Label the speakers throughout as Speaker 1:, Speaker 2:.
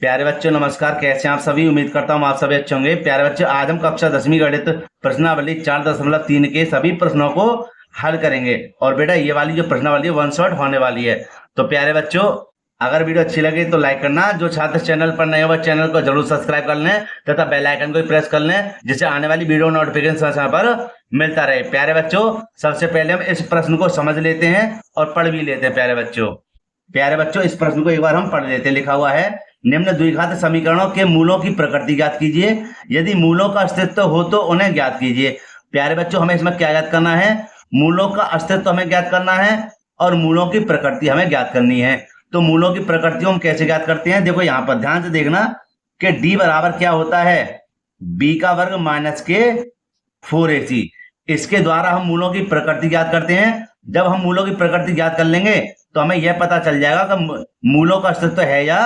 Speaker 1: प्यारे बच्चों नमस्कार। कैसे हैं आप सभी? उम्मीद करता हूँ आप सभी अच्छे होंगे। प्यारे बच्चों, आज हम कक्षा 10वीं गणित प्रश्नावली 4.3 के सभी प्रश्नों को हल करेंगे। और बेटा ये वाली जो प्रश्नावली है वन शॉट होने वाली है। तो प्यारे बच्चों, अगर वीडियो अच्छी लगे तो लाइक करना। जो छात्र चैनल पर नए हो वह चैनल को जरूर सब्सक्राइब कर लें तथा बेल आइकन को प्रेस कर लें, जिससे आने वाली वीडियो नोटिफिकेशन समय पर मिलता रहे। प्यारे बच्चों, सबसे पहले हम इस प्रश्न को समझ लेते हैं और पढ़ भी लेते हैं। प्यारे बच्चों, इस प्रश्न को एक बार हम पढ़ लेते हैं। लिखा हुआ है, निम्न द्विघात समीकरणों के मूलों की प्रकृति ज्ञात कीजिए। यदि मूलों का अस्तित्व हो तो उन्हें ज्ञात कीजिए। प्यारे बच्चों, हमें इसमें क्या ज्ञात करना है? मूलों का अस्तित्व हमें ज्ञात करना है और मूलों की प्रकृति हमें ज्ञात करनी है। तो मूलों की प्रकृति हम कैसे ज्ञात करते हैं? देखो यहाँ पर ध्यान से देखना कि डी बराबर क्या होता है? बी का वर्ग माइनस के 4ac। इसके द्वारा हम मूलों की प्रकृति ज्ञात करते हैं। जब हम मूलों की प्रकृति ज्ञात कर लेंगे तो हमें यह पता चल जाएगा कि मूलों का अस्तित्व है या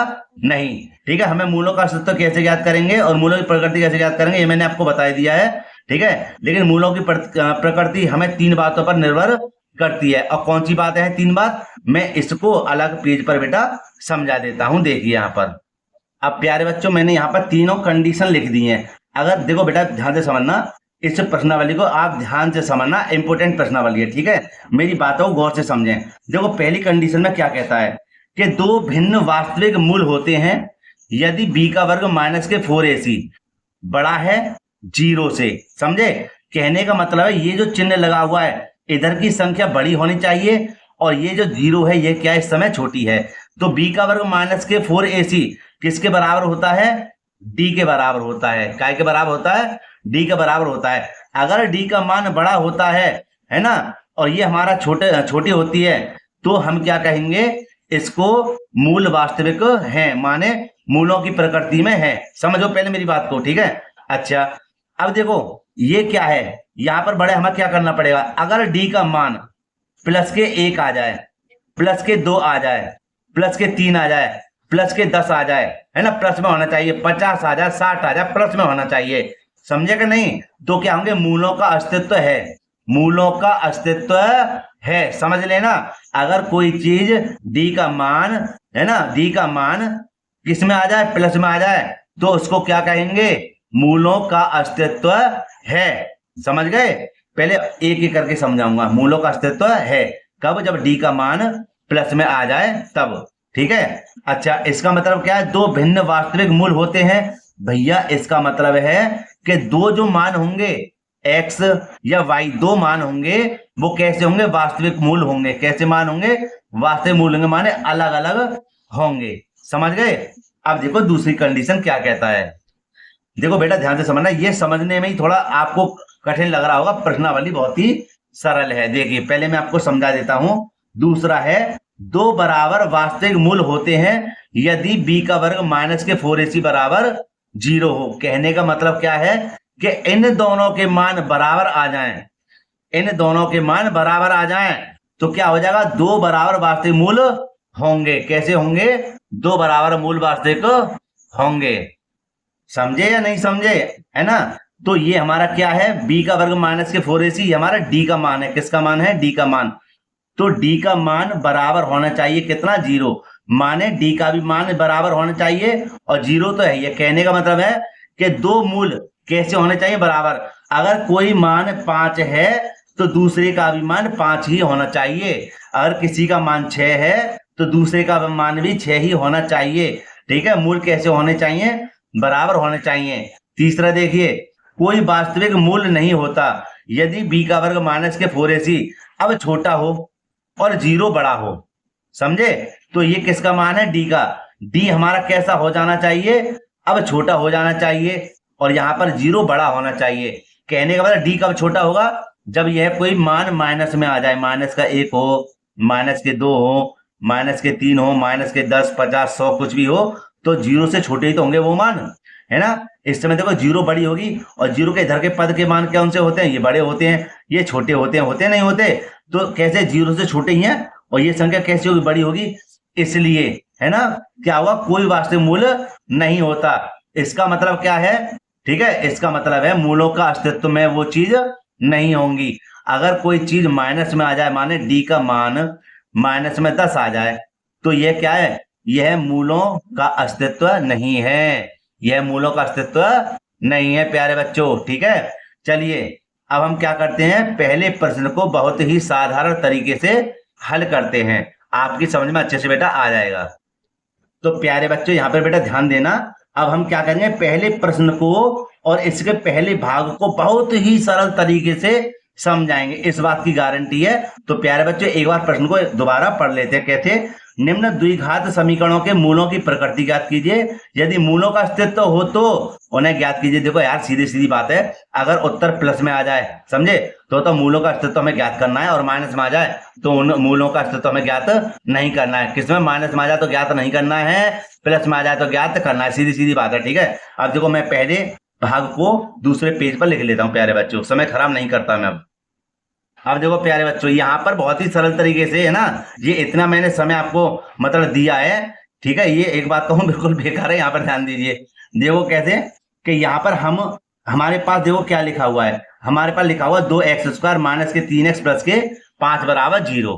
Speaker 1: नहीं। ठीक है, हमें मूलों का अस्तित्व कैसे ज्ञात करेंगे और मूलों की प्रकृति कैसे ज्ञात करेंगे ये मैंने आपको बता दिया है। ठीक है, लेकिन मूलों की प्रकृति हमें 3 बातों पर निर्भर करती है। और कौन सी बात है 3 बात? मैं इसको अलग पेज पर बेटा समझा देता हूं। देखिए यहाँ पर, अब प्यारे बच्चों, मैंने यहाँ पर तीनों कंडीशन लिख दी हैं। अगर देखो बेटा, ध्यान से समझना, इस प्रश्नावली को आप ध्यान से समझना, इंपोर्टेंट प्रश्नावली है। ठीक है, मेरी बातों को गौर से समझें। देखो पहली कंडीशन में क्या कहता है कि दो भिन्न वास्तविक मूल होते हैं यदि बी का वर्ग माइनस के 4ac बड़ा है 0 से। समझे? कहने का मतलब है ये जो चिन्ह लगा हुआ है इधर की संख्या बड़ी होनी चाहिए और ये जो 0 है ये क्या इस समय छोटी है। तो बी का वर्ग माइनस के 4ac किसके बराबर होता है? डी के बराबर होता है। काय के बराबर होता है? डी के बराबर होता है। अगर डी का मान बड़ा होता है ना, और ये हमारा छोटी होती है, तो हम क्या कहेंगे? इसको मूल वास्तविक है, माने मूलों की प्रकृति में है। समझो पहले मेरी बात को। ठीक है, अच्छा अब देखो ये क्या है, यहां पर बड़े हमें क्या करना पड़ेगा? अगर डी का मान प्लस के 1 आ जाए, प्लस के 2 आ जाए, प्लस के 3 आ जाए, प्लस के 10 आ जाए, है ना, प्लस में होना चाहिए, 50 आ जाए, 60 आ जाए, प्लस में होना चाहिए। समझे कि नहीं? तो क्या होंगे? मूलों का अस्तित्व है। मूलों का अस्तित्व है, समझ लेना। अगर कोई चीज डी का मान, है ना, डी का मान किस में आ जाए? प्लस में आ जाए, तो उसको क्या कहेंगे? मूलों का अस्तित्व है। समझ गए? पहले एक एक करके समझाऊंगा। मूलों का अस्तित्व है कब? जब डी का मान प्लस में आ जाए तब। ठीक है, अच्छा इसका मतलब क्या है? दो भिन्न वास्तविक मूल होते हैं। भैया इसका मतलब है कि दो जो मान होंगे x या y, दो मान होंगे, वो कैसे होंगे? वास्तविक मूल होंगे। कैसे मान होंगे? वास्तविक मूल होंगे, माने अलग अलग होंगे। समझ गए? अब देखो दूसरी कंडीशन क्या कहता है। देखो बेटा ध्यान से समझना, ये समझने में ही थोड़ा आपको कठिन लग रहा होगा, प्रश्नावली बहुत ही सरल है। देखिए पहले मैं आपको समझा देता हूं। दूसरा है, दो बराबर वास्तविक मूल होते हैं यदि b का वर्ग माइनस के 4ac बराबर 0 हो। कहने का मतलब क्या है कि इन दोनों के मान बराबर आ जाएं। इन दोनों के मान बराबर आ जाएं तो क्या हो जाएगा? दो बराबर वास्तविक मूल होंगे। कैसे होंगे? दो बराबर मूल वास्तविक होंगे। समझे या नहीं समझे? है ना? तो ये हमारा क्या है? b का वर्ग माइनस के 4ac हमारा d का मान है। किसका मान है? d का मान। तो d का मान बराबर होना चाहिए कितना? 0। माने d का भी मान बराबर होना चाहिए और 0 तो है। ये कहने का मतलब है कि दो मूल कैसे होने चाहिए? बराबर। अगर कोई मान 5 है तो दूसरे का भी मान 5 ही होना चाहिए। अगर किसी का मान 6 है तो दूसरे का मान भी 6 ही होना चाहिए। ठीक है, मूल कैसे होने चाहिए? बराबर होने चाहिए। तीसरा देखिए, कोई वास्तविक मूल नहीं होता यदि b का वर्ग माइनस के 4ac अब छोटा हो और 0 बड़ा हो। समझे? तो ये किसका मान है? डी का। डी हमारा कैसा हो जाना चाहिए? अब छोटा हो जाना चाहिए और यहाँ पर 0 बड़ा होना चाहिए। कहने का मतलब डी कब छोटा होगा? जब यह कोई मान माइनस में आ जाए। माइनस का 1 हो, माइनस के 2 हो, माइनस के 3 हो, माइनस के 10, 50, 100 कुछ भी हो, तो 0 से छोटे ही तो होंगे वो मान, है ना। इस समय देखो 0 बड़ी होगी और 0 के इधर के पद के मान कौन से होते हैं? ये बड़े होते हैं, ये छोटे होते हैं। होते नहीं होते? तो कैसे 0 से छोटे ही हैं और ये संख्या कैसे होगी? बड़ी होगी। इसलिए, है ना, क्या हुआ? कोई वास्तविक मूल नहीं होता। इसका मतलब क्या है? ठीक है, इसका मतलब है मूलों का अस्तित्व में वो चीज नहीं होंगी। अगर कोई चीज माइनस में आ जाए, माने डी का मान माइनस में 10 आ जाए, तो ये क्या है? यह मूलों का अस्तित्व नहीं है, यह मूलों का अस्तित्व नहीं है प्यारे बच्चों। ठीक है, चलिए अब हम क्या करते हैं, पहले प्रश्न को बहुत ही साधारण तरीके से हल करते हैं, आपकी समझ में अच्छे से बेटा आ जाएगा। तो प्यारे बच्चों यहाँ पर बेटा ध्यान देना, अब हम क्या करेंगे, पहले प्रश्न को और इसके पहले भाग को बहुत ही सरल तरीके से समझाएंगे, इस बात की गारंटी है। तो प्यारे बच्चों एक बार प्रश्न को दोबारा पढ़ लेते हैं। कहते निम्न द्विघात समीकरणों के मूलों की प्रकृति ज्ञात कीजिए, यदि मूलों का अस्तित्व हो तो उन्हें ज्ञात कीजिए। देखो यार सीधी सीधी बात है, अगर उत्तर प्लस में आ जाए समझे तो मूलों का अस्तित्व हमें ज्ञात करना है, और माइनस में आ जाए तो उन मूलों का अस्तित्व हमें ज्ञात नहीं करना है। किसमें, माइनस में आ जाए तो ज्ञात नहीं करना है, प्लस में आ जाए तो ज्ञात करना है, सीधी सीधी बात है। ठीक है, अब देखो मैं पहले भाग को दूसरे पेज पर लिख लेता हूँ प्यारे बच्चों, समय खराब नहीं करता मैं। अब देखो प्यारे बच्चों यहाँ पर बहुत ही सरल तरीके से है ना, ये इतना मैंने समय आपको मतलब दिया है। ठीक है, ये एक बात कहूँ बिल्कुल बेकार है, यहाँ पर ध्यान दीजिए। देखो कैसे कि यहाँ पर हमारे पास देखो क्या लिखा हुआ है, हमारे पास लिखा हुआ 2x² माइनस के 3x प्लस के 5 बराबर 0।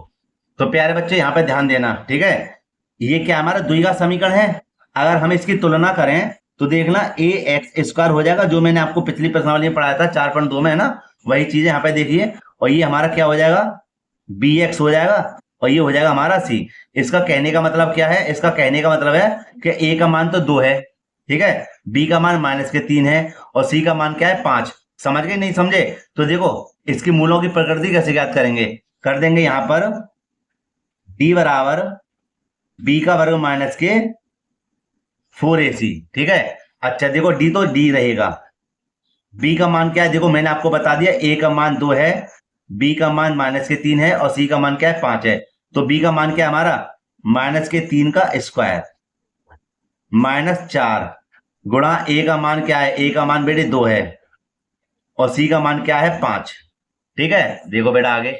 Speaker 1: तो प्यारे बच्चे यहाँ पे ध्यान देना। ठीक है, ये क्या हमारा द्विघात समीकरण है, अगर हम इसकी तुलना करें तो देखना ax² हो जाएगा, जो मैंने आपको पिछली प्रश्नावली में पढ़ाया था 4.2 में है ना, वही चीज यहाँ पे देखिए। और ये हमारा क्या हो जाएगा, bx हो जाएगा, और ये हो जाएगा हमारा c। इसका कहने का मतलब क्या है, इसका कहने का मतलब है कि a का मान तो 2 है, ठीक है, b का मान माइनस के 3 है, और c का मान क्या है 5। समझ गए नहीं समझे? तो देखो इसकी मूलों की प्रकृति कैसे ज्ञात करेंगे, कर देंगे यहाँ पर d बराबर b का वर्ग माइनस के 4ac। ठीक है, अच्छा देखो d तो d रहेगा, b का मान क्या है, देखो मैंने आपको बता दिया a का मान 2 है, b का मान माइनस के 3 है, और c का मान क्या है 5 है। तो b का मान क्या है हमारा, माइनस के 3 का स्क्वायर माइनस 4 गुणा a का मान क्या है, a का मान बेटे 2 है, और c का मान क्या है 5। ठीक है, देखो बेटा आगे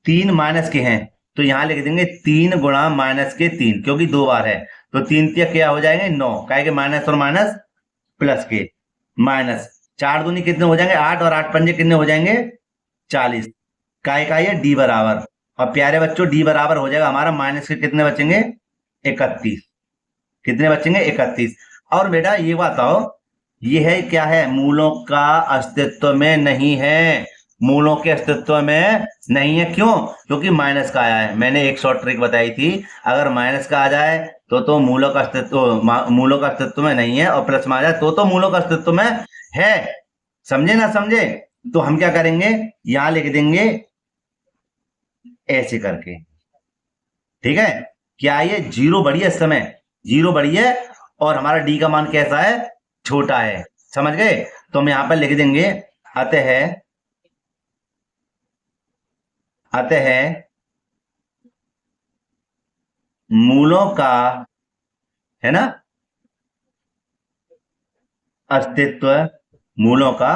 Speaker 1: 3 माइनस के हैं तो यहां लिख देंगे 3 गुणा माइनस के 3, क्योंकि 2 बार है तो 3 क्या हो जाएंगे 9, क्या के माइनस और माइनस प्लस के माइनस 4 दूनी कितने हो जाएंगे 8, और 8 पंजे कितने हो जाएंगे 40, काय का ये डी बराबर। और प्यारे बच्चों डी बराबर हो जाएगा हमारा माइनस के कितने बचेंगे 31, कितने बचेंगे 31। और बेटा ये बताओ ये है क्या है, मूलों का अस्तित्व में नहीं है, मूलों के अस्तित्व में नहीं है। क्यों, क्योंकि माइनस का आया है। मैंने एक शॉर्ट ट्रिक बताई थी, अगर माइनस का आ जाए तो मूलों का अस्तित्व में नहीं है, और प्लस में आ जाए तो मूलों का अस्तित्व में है। समझे ना समझे? तो हम क्या करेंगे, यहां लिख देंगे ऐसे करके। ठीक है, क्या ये 0 बड़ी है, इस समय 0 बड़ी है, और हमारा डी का मान कैसा है, छोटा है। समझ गए? तो हम यहां पर लिख देंगे अतः मूलों का है ना अस्तित्व, मूलों का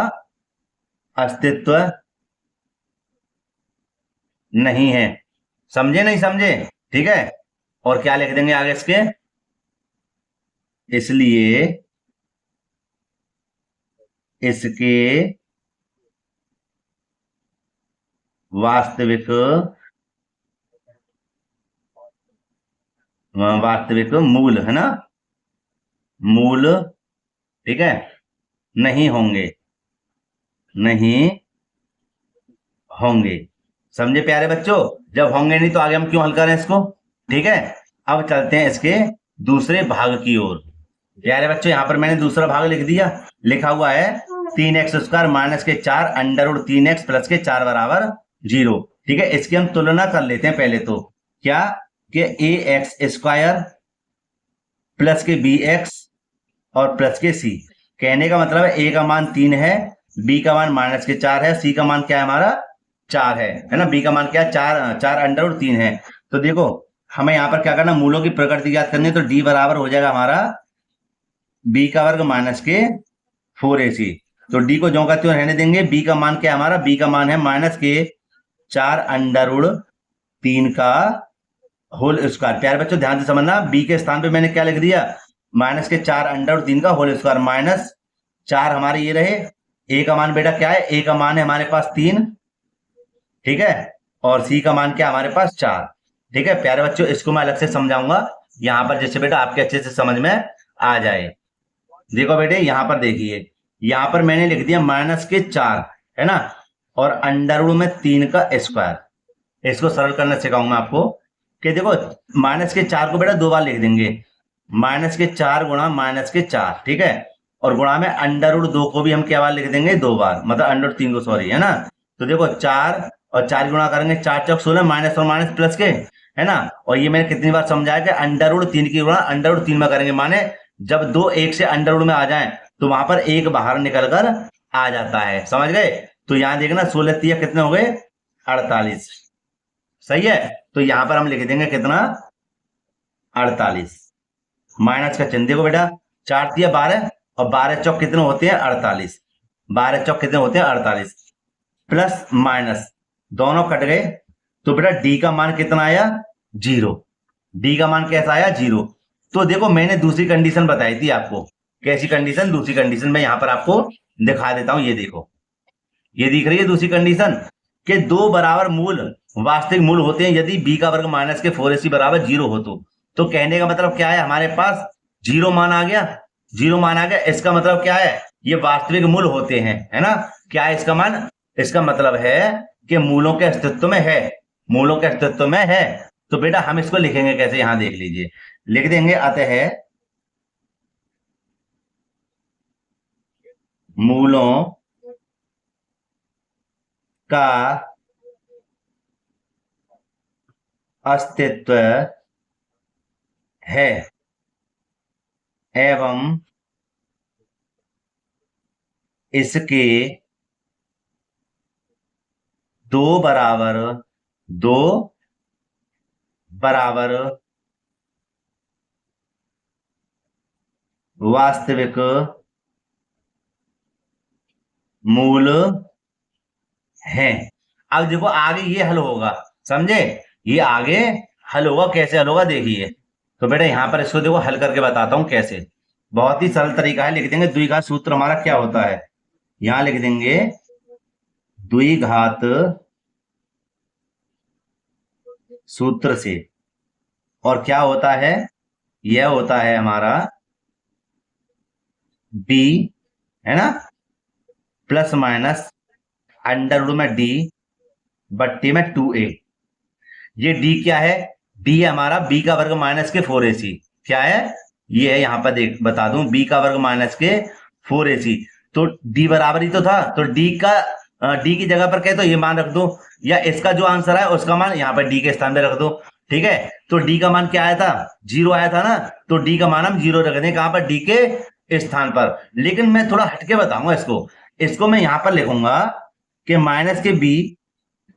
Speaker 1: अस्तित्व नहीं है। समझे नहीं समझे? ठीक है, और क्या लिख देंगे आगे इसके, इसलिए इसके वास्तविक मूल है ना, मूल ठीक है नहीं होंगे, नहीं होंगे। समझे प्यारे बच्चों? जब होंगे नहीं तो आगे हम क्यों हल करें इसको। ठीक है, अब चलते हैं इसके दूसरे भाग की ओर। प्यारे बच्चों यहाँ पर मैंने दूसरा भाग लिख दिया, लिखा हुआ है 3x² माइनस के 4 अंडर 3x प्लस के 4 बराबर 0। ठीक है, इसकी हम तुलना कर लेते हैं पहले तो, क्या कि ax² प्लस के bx और प्लस के c। कहने का मतलब है a का मान 3 है, b का मान माइनस के 4 है, c का मान क्या है हमारा 4 है ना, b का मान क्या है 4 अंडर 3 है। तो देखो हमें यहाँ पर क्या करना, मूलों की प्रकृति ज्ञात करनी है, तो d बराबर हो जाएगा हमारा b का वर्ग माइनस के 4ac। तो d को जो का त्यों रहने देंगे, b का मान क्या है हमारा, b का मान है माइनस के 4 अंडर 3 का होल स्क्वायर। प्यारे बच्चों ध्यान से समझना, b के स्थान पे मैंने क्या लिख दिया, माइनस के 4 अंडर 3 का होल स्क्वायर, माइनस 4 हमारे ये रहे, a का मान बेटा क्या है, a का मान है हमारे पास 3, ठीक है, और c का मान क्या हमारे पास 4। ठीक है प्यारे बच्चों, इसको मैं अलग से समझाऊंगा, यहाँ पर जैसे बेटा आपके अच्छे से समझ में आ जाए। देखो बेटे यहाँ पर देखिए, यहाँ पर मैंने लिख दिया -4, है ना, और √3 का स्क्वायर। इसको सरल करना सिखाऊंगा आपको कि देखो -4 को बेटा 2 बार लिख देंगे, -4 गुणा -4, ठीक है, और गुणा में √2 को भी हम क्या बार लिख देंगे, 2 बार, मतलब √3 को, सॉरी, है ना। तो देखो 4 और 4 गुणा करेंगे, 4 चौक 16, माइनस और माइनस प्लस के, है ना। और ये मैंने कितनी बार समझाया कि √3 की गुणा √3 में करेंगे, माने जब दो एक से अंडर में आ जाए तो वहां पर एक बाहर निकल कर आ जाता है, समझ गए। तो यहाँ देखना 16 तिया कितने हो गए, 48, सही है। तो यहाँ पर हम लिख देंगे कितना, 48। माइनस का चिन्ह देखो बेटा, 4 तिया 12 और 12 चौक कितने होते हैं, 48। 12 चौक कितने होते हैं, 48। प्लस माइनस दोनों कट गए, तो बेटा डी का मान कितना आया, 0। डी का मान कैसा आया, 0। तो देखो मैंने दूसरी कंडीशन बताई थी आपको, कैसी कंडीशन, दूसरी कंडीशन मैं यहां पर आपको दिखा देता हूं। ये देखो, ये दिख रही है दूसरी कंडीशन कि दो बराबर मूल वास्तविक मूल होते हैं यदि b का वर्ग माइनस के 4ac बराबर 0 हो तो कहने का मतलब क्या है, हमारे पास 0 मान आ गया, 0 मान आ गया। इसका मतलब क्या है, ये वास्तविक मूल होते हैं, है ना। क्या है इसका मान, इसका मतलब है कि मूलों के अस्तित्व में है, मूलों के अस्तित्व में है। तो बेटा हम इसको लिखेंगे कैसे, यहां देख लीजिए, लिख देंगे अतः मूलों का अस्तित्व है एवं इसके दो बराबर वास्तविक मूल हैं। अब देखो आगे ये हल होगा, समझे, ये आगे हल होगा, कैसे हल होगा देखिए। तो बेटा यहां पर इसको देखो हल करके बताता हूं कैसे, बहुत ही सरल तरीका है। लिख देंगे द्विघात सूत्र हमारा क्या होता है, यहां लिख देंगे द्विघात सूत्र से, और क्या होता है, यह होता है हमारा b, है ना, प्लस माइनस √ में d बट्टी में 2a। ये d क्या है, d है हमारा b का वर्ग माइनस के 4ac, क्या है, ये है, यहां पर देख बता दूं, b का वर्ग माइनस के 4ac। तो d बराबर ही तो था, तो d का d की जगह पर कहे तो ये मान रख दो, या इसका जो आंसर है उसका मान यहाँ पर d के स्थान पे रख दो, ठीक है। तो d का मान क्या आया था, 0 आया था ना, तो d का मान हम 0 रख दें, कहां पर, d के स्थान पर। लेकिन मैं थोड़ा हटके बताऊंगा इसको मैं यहां पर लिखूंगा कि माइनस के b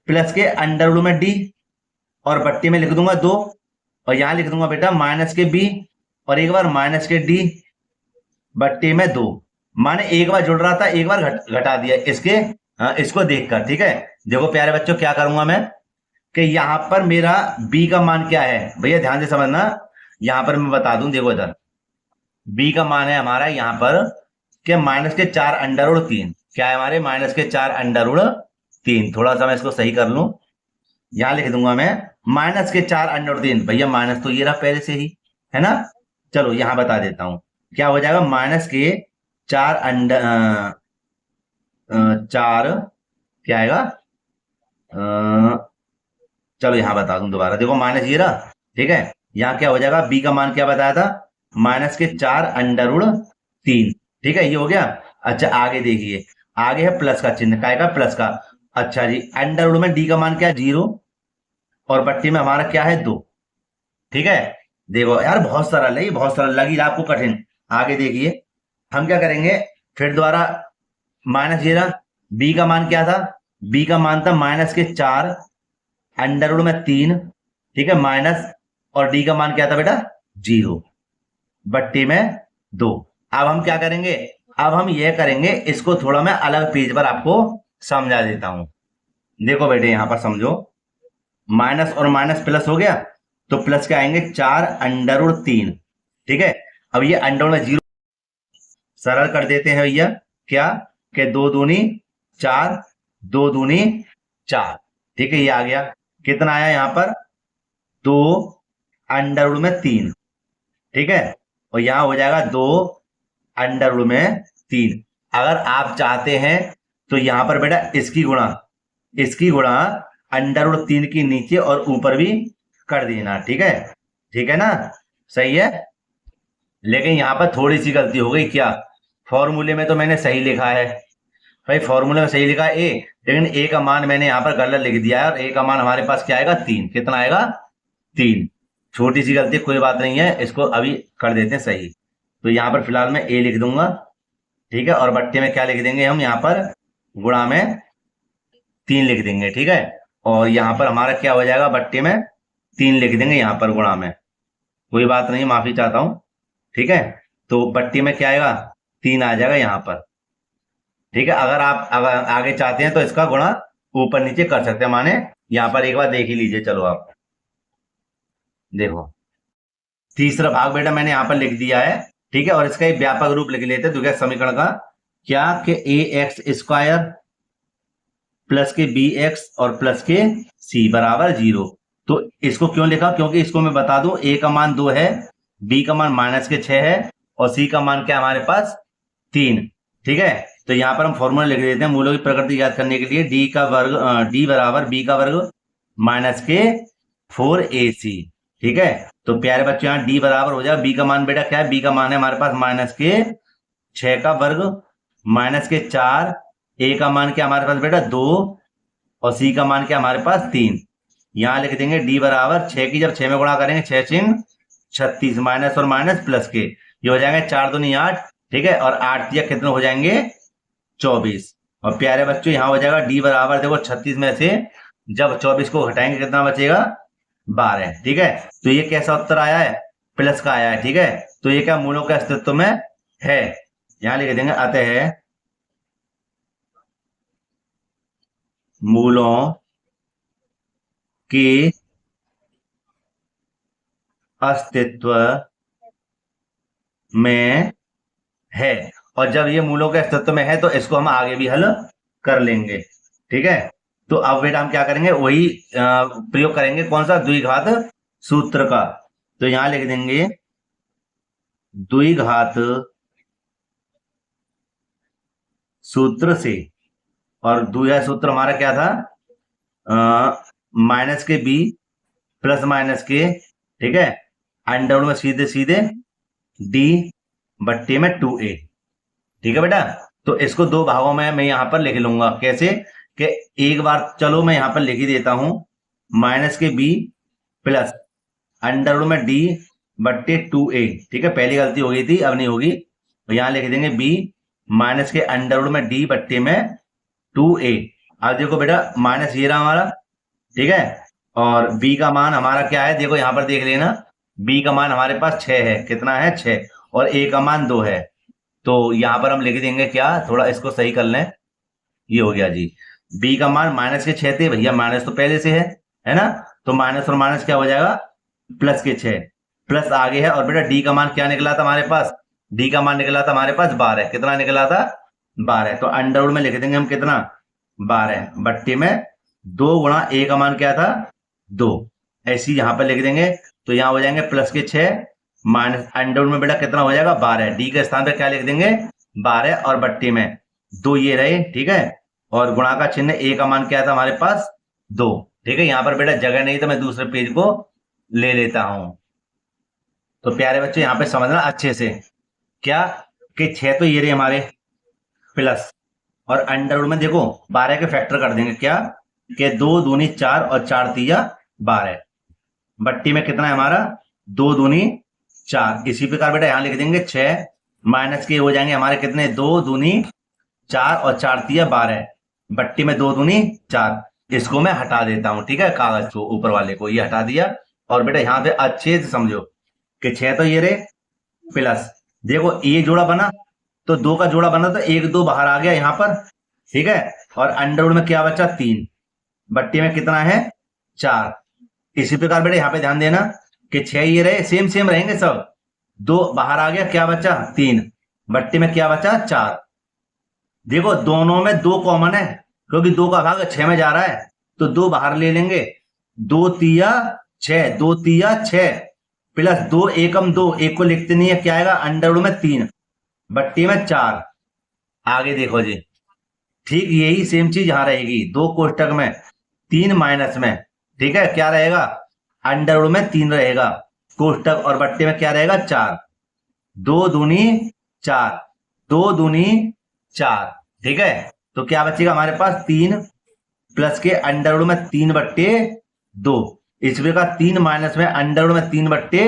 Speaker 1: प्लस के √ में d, और बट्टी में लिख दूंगा 2, और यहां लिख दूंगा बेटा माइनस के b और एक बार माइनस के d बट्टी में 2। माने एक बार जुड़ रहा था, एक बार घटा दिया इसके, इसको देखकर, ठीक है। देखो प्यारे बच्चों क्या करूंगा मैं कि यहां पर मेरा b का मान क्या है, भैया ध्यान से समझना, यहां पर मैं बता दूं, देखो इधर b का मान है हमारा यहां पर कि -4 √3, क्या है हमारे -4 √3। थोड़ा सा मैं इसको सही कर लूं, यहां लिख दूंगा मैं -4 √3, भैया माइनस तो ये रहा पहले से ही, है ना। चलो यहां बता देता हूं क्या हो जाएगा, -4 क्या आएगा, चलो यहां बता दूं दोबारा, देखो माइनस ये रहा, ठीक है। यहाँ क्या हो जाएगा, b का मान क्या बताया था, -4 √3, ठीक है, ये हो गया। अच्छा आगे देखिए, आगे है प्लस का चिन्ह, काय का, प्लस का। अच्छा जी, √ में d का मान क्या है, 0, और बट्टी में हमारा क्या है, 2, ठीक है। देखो यार बहुत सरल है ये, बहुत सरल लगी आपको कठिन। आगे देखिए हम क्या करेंगे, फिर दोबारा माइनस ये रहा, b का मान क्या था, b का मान था -4 √ में 3, ठीक है, माइनस, और d का मान क्या था बेटा, 0 बट्टी में 2। अब हम क्या करेंगे, अब हम यह करेंगे, इसको थोड़ा मैं अलग पेज पर आपको समझा देता हूं। देखो बेटे यहां पर समझो, माइनस और माइनस प्लस हो गया, तो प्लस के आएंगे 4 √3, ठीक है। अब ये अंडर में 0 सरल कर देते हैं भैया, क्या कि 2 दूनी 4, 2 दूनी 4, ठीक है, ये आ गया, कितना आया यहां पर, 2 √ में 3, ठीक है, और यहाँ हो जाएगा 2 अंडर रूट में 3। अगर आप चाहते हैं तो यहाँ पर बेटा इसकी गुणा अंडर रूट 3 की नीचे और ऊपर भी कर देना। ठीक है ना, सही है। लेकिन यहाँ पर थोड़ी सी गलती हो गई। क्या? फॉर्मूले में तो मैंने सही लिखा है भाई, फॉर्मूले में सही लिखा है ए, लेकिन ए का मान मैंने यहाँ पर गलत लिख दिया है, और ए का मान हमारे पास क्या आएगा 3। कितना आएगा? 3। छोटी सी गलती, कोई बात नहीं है, इसको अभी कर देते हैं सही। तो यहाँ पर फिलहाल मैं ए लिख दूंगा, ठीक है, और बट्टे में क्या लिख देंगे हम, यहाँ पर गुणा में 3 लिख देंगे। ठीक है, और यहाँ पर हमारा क्या हो जाएगा, बट्टे में 3 लिख देंगे, यहाँ पर गुणा में। कोई बात नहीं, माफी चाहता हूं। ठीक है, तो बट्टी में क्या आएगा, 3 आ जाएगा यहाँ पर। ठीक है, अगर आप आगे चाहते हैं तो इसका गुणा ऊपर नीचे कर सकते हैं, माने यहाँ पर एक बार देख ही लीजिए। चलो आप देखो, तीसरा भाग बेटा मैंने यहाँ पर लिख दिया है। ठीक है, और इसका एक व्यापक रूप लिख लेते हैं द्विघात समीकरण का। क्या कि ए एक्स स्क्वायर प्लस के बी एक्स और प्लस के सी बराबर 0। तो इसको क्यों लिखा, क्योंकि इसको मैं बता दूं, ए का मान 2 है, बी का मान -6 है, और सी का मान क्या हमारे पास 3। ठीक है, तो यहाँ पर हम फॉर्मूला लिख देते हैं मूलों की प्रकृति याद करने के लिए। डी बराबर बी का वर्ग -4ac। ठीक है, तो प्यारे बच्चों यहाँ डी बराबर हो जाएगा, बी का मान बेटा क्या है, बी का मान है हमारे पास -6 का वर्ग -4, ए का मान क्या हमारे पास बेटा 2, और सी का मान क्या हमारे पास 3। यहां लिख देंगे डी बराबर 6 की जब 6 में गुणा करेंगे 6 6 36, माइनस और माइनस प्लस के, ये हो जाएंगे 4 दूनी 8। ठीक है, और 8 या कितने हो जाएंगे 24। और प्यारे बच्चों यहाँ हो जाएगा डी बराबर, देखो 36 में से जब 24 को घटाएंगे कितना बचेगा 12। ठीक है, तो ये कैसा उत्तर आया है, प्लस का आया है। ठीक है, तो ये क्या मूलों के अस्तित्व में है, यहां लिख देंगे अतः मूलों के अस्तित्व में है। और जब ये मूलों के अस्तित्व में है तो इसको हम आगे भी हल कर लेंगे। ठीक है, तो अब बेटा हम क्या करेंगे, वही प्रयोग करेंगे, कौन सा, द्विघात सूत्र का। तो यहां लिख देंगे द्विघात सूत्र से, और द्विघात सूत्र हमारा क्या था, माइनस के बी प्लस माइनस के, ठीक है, अंडर में सीधे सीधे डी बट्टे में 2a। ठीक है बेटा, तो इसको 2 भागों में मैं यहां पर लिख लूंगा। कैसे कि एक बार चलो मैं यहां पर लिख ही देता हूं, माइनस के बी प्लस अंडर में डी बट्टे 2a। ठीक है, पहली गलती हो गई थी, अब नहीं होगी। तो यहां लिख देंगे बी माइनस के अंडर में डी बट्टे में 2a। अब देखो बेटा माइनस ये रहा हमारा, ठीक है, और b का मान हमारा क्या है, देखो यहां पर देख लेना, b का मान हमारे पास 6 है, कितना है 6, और a का मान 2 है। तो यहां पर हम लिख देंगे क्या, थोड़ा इसको सही कर लें, ये हो गया जी, b का मान -6 थे भैया, माइनस तो पहले से है ना, तो माइनस और माइनस क्या हो जाएगा प्लस के 6, प्लस आगे है। और बेटा d का मान क्या निकला था हमारे पास, d का मान निकला था हमारे पास 12। कितना निकला था 12, तो अंडर में लिख देंगे हम कितना 12 बट्टे में 2 गुणा a का मान क्या था 2, ऐसी यहां पर लिख देंगे। तो यहां हो जाएंगे प्लस के 6 माइनस अंडर में बेटा कितना हो जाएगा 12, डी के स्थान पे क्या लिख देंगे 12, और बट्टे में 2 ये रहे। ठीक है, और गुणा का चिन्ह a का मान क्या था हमारे पास 2। ठीक है, यहां पर बेटा जगह नहीं तो मैं दूसरे पेज को ले लेता हूं। तो प्यारे बच्चे यहां पे समझना अच्छे से, क्या कि 6 तो ये रहे हमारे प्लस, और अंडर में देखो 12 के फैक्टर कर देंगे, क्या कि 2 दूनी 4 और 4 तिया 12, बट्टी में कितना है हमारा 2 दूनी 4। इसी प्रकार बेटा यहां लिख देंगे 6 माइनस के हो जाएंगे हमारे कितने 2 दूनी 4 और 4 तिया 12, बट्टी में 2 दूनी 4। इसको मैं हटा देता हूं, ठीक है, कागज को ऊपर वाले को ये हटा दिया। और बेटा यहां पे अच्छे से समझो कि 6 तो ये रहे प्लस, देखो ये जोड़ा बना तो 2 का जोड़ा बना तो 1 2 बाहर आ गया यहां पर। ठीक है, और अंडर में क्या बचा 3, बट्टी में कितना है 4। इसी प्रकार बेटा यहाँ पे ध्यान देना कि 6 ये रहे सेम सेम रहेंगे सब, 2 बाहर आ गया, क्या बचा 3, बट्टी में क्या बचा 4। देखो दोनों में 2 कॉमन है, क्योंकि 2 का भाग 6 में जा रहा है, तो 2 बाहर ले लेंगे, 2 तिया 6, 2 तिया 6, प्लस 2 एकम 2, एक को लिखते नहीं है, क्या आएगा अंडर रूट में 3 बट्टे में 4। आगे देखो जी, ठीक यही सेम चीज यहां रहेगी, 2 कोष्टक में 3 माइनस में, ठीक है, क्या रहेगा अंडर रूट में 3 रहेगा, कोष्टक और बट्टे में क्या रहेगा 4, 2 दूनी 4, 2 दूनी 4, ठीक है। तो क्या बचेगा हमारे पास 3 प्लस के अंडर रूट में 3 बट्टे 2, इसमें का 3 माइनस में अंडर रूट में 3 बट्टे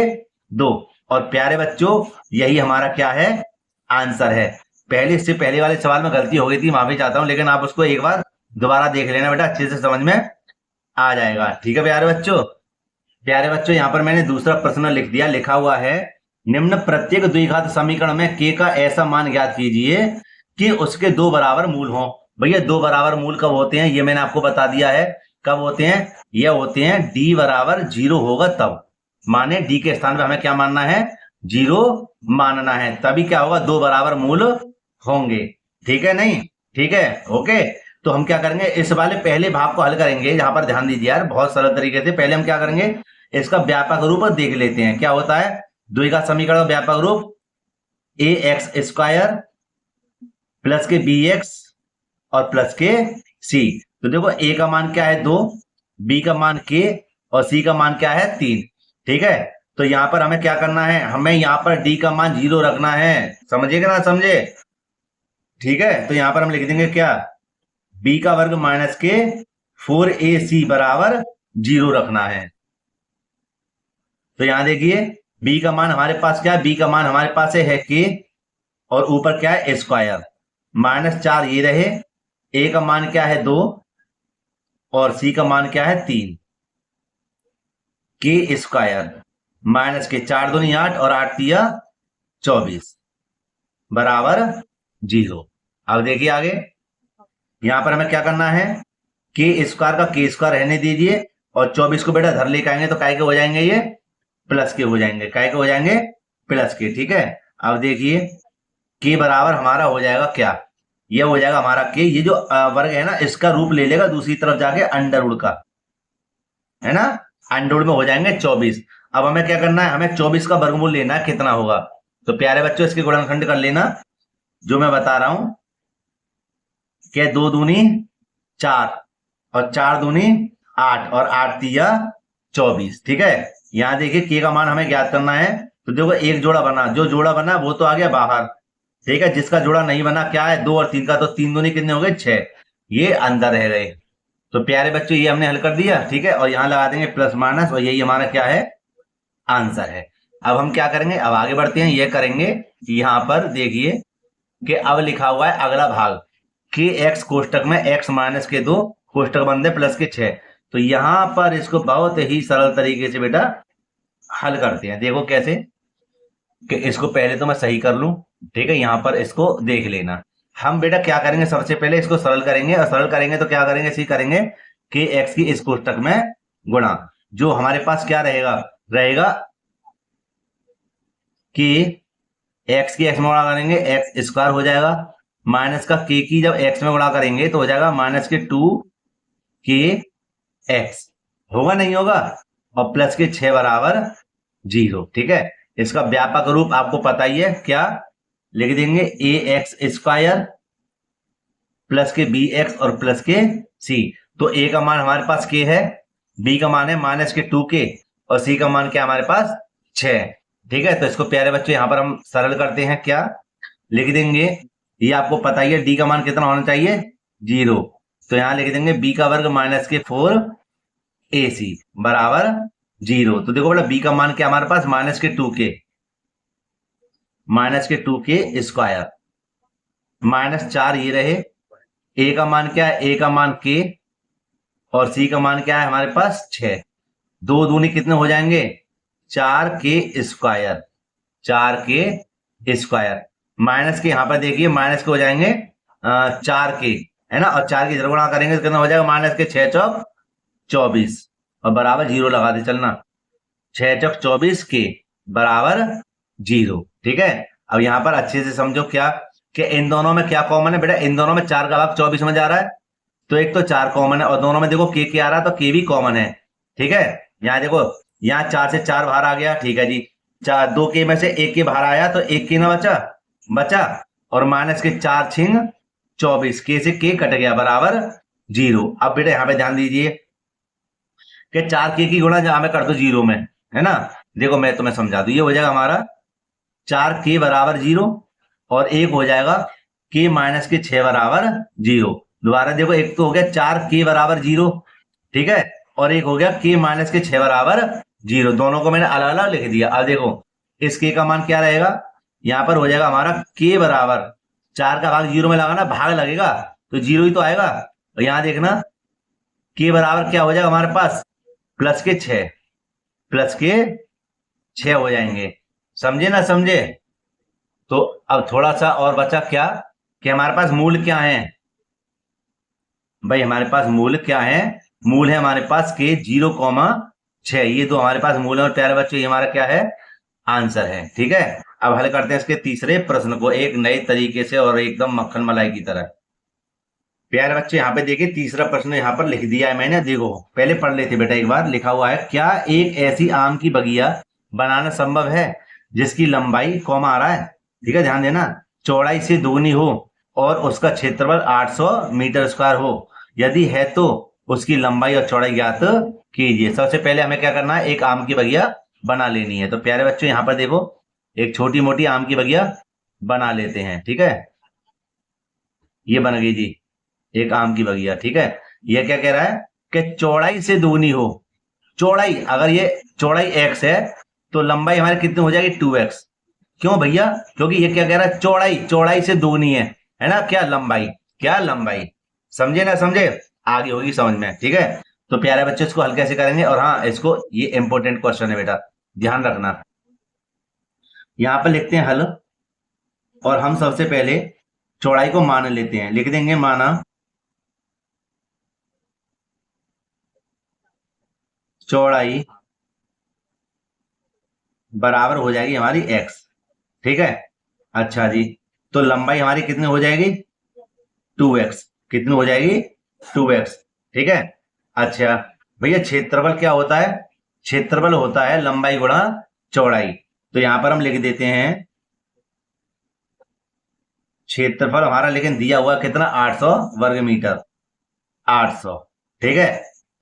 Speaker 1: 2। और प्यारे बच्चों यही हमारा क्या है आंसर है। पहले इससे पहले वाले सवाल में गलती हो गई थी, माफी चाहता हूं, लेकिन आप उसको एक बार दोबारा देख लेना बेटा, अच्छे से समझ में आ जाएगा, ठीक है प्यारे बच्चों। प्यारे बच्चों यहाँ पर मैंने दूसरा प्रश्न लिख दिया, लिखा हुआ है निम्न प्रत्येक द्विघात समीकरण में k का ऐसा मान ज्ञात कीजिए कि उसके 2 बराबर मूल हों। भैया 2 बराबर मूल कब होते हैं, ये मैंने आपको बता दिया है, कब होते हैं, ये होते हैं d बराबर 0 होगा तब, माने d के स्थान पे हमें क्या मानना है 0 मानना है, तभी क्या होगा 2 बराबर मूल होंगे, ठीक है नहीं, ठीक है ओके। तो हम क्या करेंगे, इस वाले पहले भाग को हल करेंगे, यहां पर ध्यान दीजिए यार, बहुत सरल तरीके से। पहले हम क्या करेंगे, इसका व्यापक रूप देख लेते हैं, क्या होता है द्विघात समीकरण का व्यापक रूप ए एक्स स्क्वायर प्लस के बी एक्स और प्लस के सी। तो देखो ए का मान क्या है 2, बी का मान के और सी का मान क्या है 3, ठीक है। तो यहां पर हमें क्या करना है, हमें यहां पर डी का मान 0 रखना है, समझिएगा ना, समझे, ठीक है। तो यहां पर हम लिख देंगे क्या, बी का वर्ग माइनस के 4ac बराबर 0 रखना है। तो यहां देखिए बी का मान हमारे पास क्या है, बी का मान हमारे पास है के और ऊपर क्या है स्क्वायर, -4 ये रहे, ए का मान क्या है 2 और सी का मान क्या है 3, के स्क्वायर माइनस के 4 दूनी 8 और 8 तिया 24 बराबर 0। अब देखिए आगे, यहां पर हमें क्या करना है, के स्क्वायर का के स्क्वायर रहने दीजिए और 24 को बेटा धर लेकर आएंगे तो काय के हो जाएंगे, ये प्लस के हो जाएंगे, काय के हो जाएंगे प्लस के, ठीक है। अब देखिए के बराबर हमारा हो जाएगा क्या, ये हो जाएगा हमारा के, ये जो वर्ग है ना इसका रूप ले लेगा दूसरी तरफ जाके अंडर रूट का, है ना, अंडर रूट में हो जाएंगे 24। अब हमें क्या करना है, हमें 24 का वर्गमूल लेना है, कितना होगा, तो प्यारे बच्चों इसके गुणनखंड कर लेना, जो मैं बता रहा हूं कि 2 दूनी 4 और 4 दूनी 8 और 8 तिया 24, ठीक है। यहां देखिए के का मान हमें ज्ञात करना है, तो देखो एक जोड़ा बना, जो जोड़ा बना वो तो आ गया बाहर, ठीक है, जिसका जोड़ा नहीं बना क्या है 2 और 3 का, तो 3 दूनी कितने हो गए 6, ये अंदर रह गए। तो प्यारे बच्चों ये हमने हल कर दिया, ठीक है, और यहां लगा देंगे प्लस माइनस और यही हमारा क्या है आंसर है। अब हम क्या करेंगे, अब आगे बढ़ते हैं, ये करेंगे यहां पर देखिए कि अब लिखा हुआ है अगला भाग के एक्स कोष्टक में x माइनस के 2 कोष्टक बंदे प्लस के 6। तो यहां पर इसको बहुत ही सरल तरीके से बेटा हल करते हैं, देखो कैसे, कि इसको पहले तो मैं सही कर लूं, ठीक है, यहां पर इसको देख लेना। हम बेटा क्या करेंगे, सबसे पहले इसको सरल करेंगे, और सरल करेंगे तो क्या करेंगे, इसी करेंगे कि x की इस कोष्टक में गुणा, जो हमारे पास क्या रहेगा, रहेगा कि x की x में गुणा करेंगे एक्स स्क्वायर हो जाएगा, माइनस का k की जब x में गुणा करेंगे तो हो जाएगा माइनस के 2kx, होगा नहीं होगा, और प्लस के 6 बराबर 0, ठीक है। इसका व्यापक रूप आपको पता ही है, क्या लिख देंगे ए एक्स स्क्वायर प्लस के बी एक्स और प्लस के सी। तो ए का मान हमारे पास के है, बी का मान है माइनस के 2k और सी का मान क्या हमारे पास 6, ठीक है। तो इसको प्यारे बच्चों यहां पर हम सरल करते हैं, क्या लिख देंगे, ये आपको पता ही है डी का मान कितना होना चाहिए 0, तो यहां लिख देंगे बी का वर्ग माइनस के 4ac बराबर 0। तो देखो बेटा बी का मान क्या हमारे पास माइनस के 2k स्क्वायर, -4 ये रहे, ए का मान क्या है, ए का मान k और सी का मान क्या है हमारे पास 6, 2 दूनी कितने हो जाएंगे 4k square, 4k square, minus के यहां पर देखिए माइनस के हो जाएंगे 4k, है ना, और 4 की इधर गुणा करेंगे तो कितना हो जाएगा माइनस के 6 चौक 24 और बराबर 0 लगा दे चलना, 6 चौक 24 के बराबर 0, ठीक है। अब यहां पर अच्छे से समझो क्या कि इन दोनों में क्या कॉमन है बेटा, इन दोनों में 4 का भाग 24 में जा रहा है, तो एक तो 4 कॉमन है और दोनों में देखो के आ रहा है तो के भी कॉमन है, ठीक है। यहां देखो यहाँ 4 से 4 बाहर आ गया, ठीक है जी। 4 2 के में से 1 के बाहर आया तो 1 के ना बचा और माइनस के 4 छिंग 24, के से के कट गया बराबर 0। अब बेटा यहाँ पे ध्यान दीजिए कि 4 के की गुणा जहां मैं कर दो 0 में, है ना। देखो मैं तुम्हें समझा दूं, ये हो जाएगा हमारा 4 के बराबर 0 और एक हो जाएगा के माइनस के 6 बराबर 0। दोबारा देखो, एक तो हो गया 4 के बराबर 0, ठीक है, और एक हो गया के माइनस के 6 बराबर 0। दोनों को मैंने अलग अलग लिख दिया। अब देखो इस के का मान क्या रहेगा, यहां पर हो जाएगा हमारा के बराबर 4 का भाग 0 में लगाना, भाग लगेगा तो 0 ही तो आएगा। और यहां देखना के बराबर क्या हो जाएगा हमारे पास, प्लस के 6 हो जाएंगे। समझे ना समझे। तो अब थोड़ा सा और बचा क्या कि हमारे पास मूल क्या है भाई, हमारे पास मूल क्या है, मूल है हमारे पास के 0,6, ये तो हमारे पास मूल है। और प्यारे बच्चों ये हमारा क्या है, आंसर है, ठीक है। अब हल करते हैं इसके तीसरे प्रश्न को एक नए तरीके से और एकदम मक्खन मलाई की तरह। प्यारे बच्चे यहाँ पे देखिए तीसरा प्रश्न यहाँ पर लिख दिया है मैंने, देखो पहले पढ़ लेते बेटा एक बार। लिखा हुआ है, क्या एक ऐसी आम की बगिया बनाना संभव है जिसकी लंबाई कॉमा आ रहा है, ठीक है ध्यान देना, चौड़ाई से दोगुनी हो और उसका क्षेत्रफल 800 मीटर स्क्वायर हो। यदि है तो उसकी लंबाई और चौड़ाई ज्ञात कीजिए। सबसे पहले हमें क्या करना है, एक आम की बगिया बना लेनी है। तो प्यारे बच्चों यहाँ पर देखो एक छोटी मोटी आम की बगिया बना लेते हैं, ठीक है। ये बन गई जी एक आम की बगिया, ठीक है। ये क्या कह रहा है कि चौड़ाई से दोगुनी हो। चौड़ाई, अगर ये चौड़ाई x है तो लंबाई हमारी कितनी हो जाएगी 2x। क्यों भैया, क्योंकि ये क्या कह रहा है, चौड़ाई से दोगुनी है ना, क्या लंबाई। समझे ना समझे, आगे होगी समझ में, ठीक है। तो प्यारे बच्चे इसको हल कैसे करेंगे, और हाँ इसको, ये इंपॉर्टेंट क्वेश्चन है बेटा, ध्यान रखना। यहां पर लिखते हैं हल, और हम सबसे पहले चौड़ाई को मान लेते हैं, लिख देंगे माना चौड़ाई बराबर हो जाएगी हमारी x, ठीक है। अच्छा जी, तो लंबाई हमारी कितनी हो जाएगी 2x, कितनी हो जाएगी 2x, ठीक है। अच्छा भैया क्षेत्रफल क्या होता है, क्षेत्रफल होता है लंबाई गुणा चौड़ाई। तो यहां पर हम लिख देते हैं क्षेत्रफल हमारा, लेकिन दिया हुआ कितना 800 वर्ग मीटर, 800, ठीक है।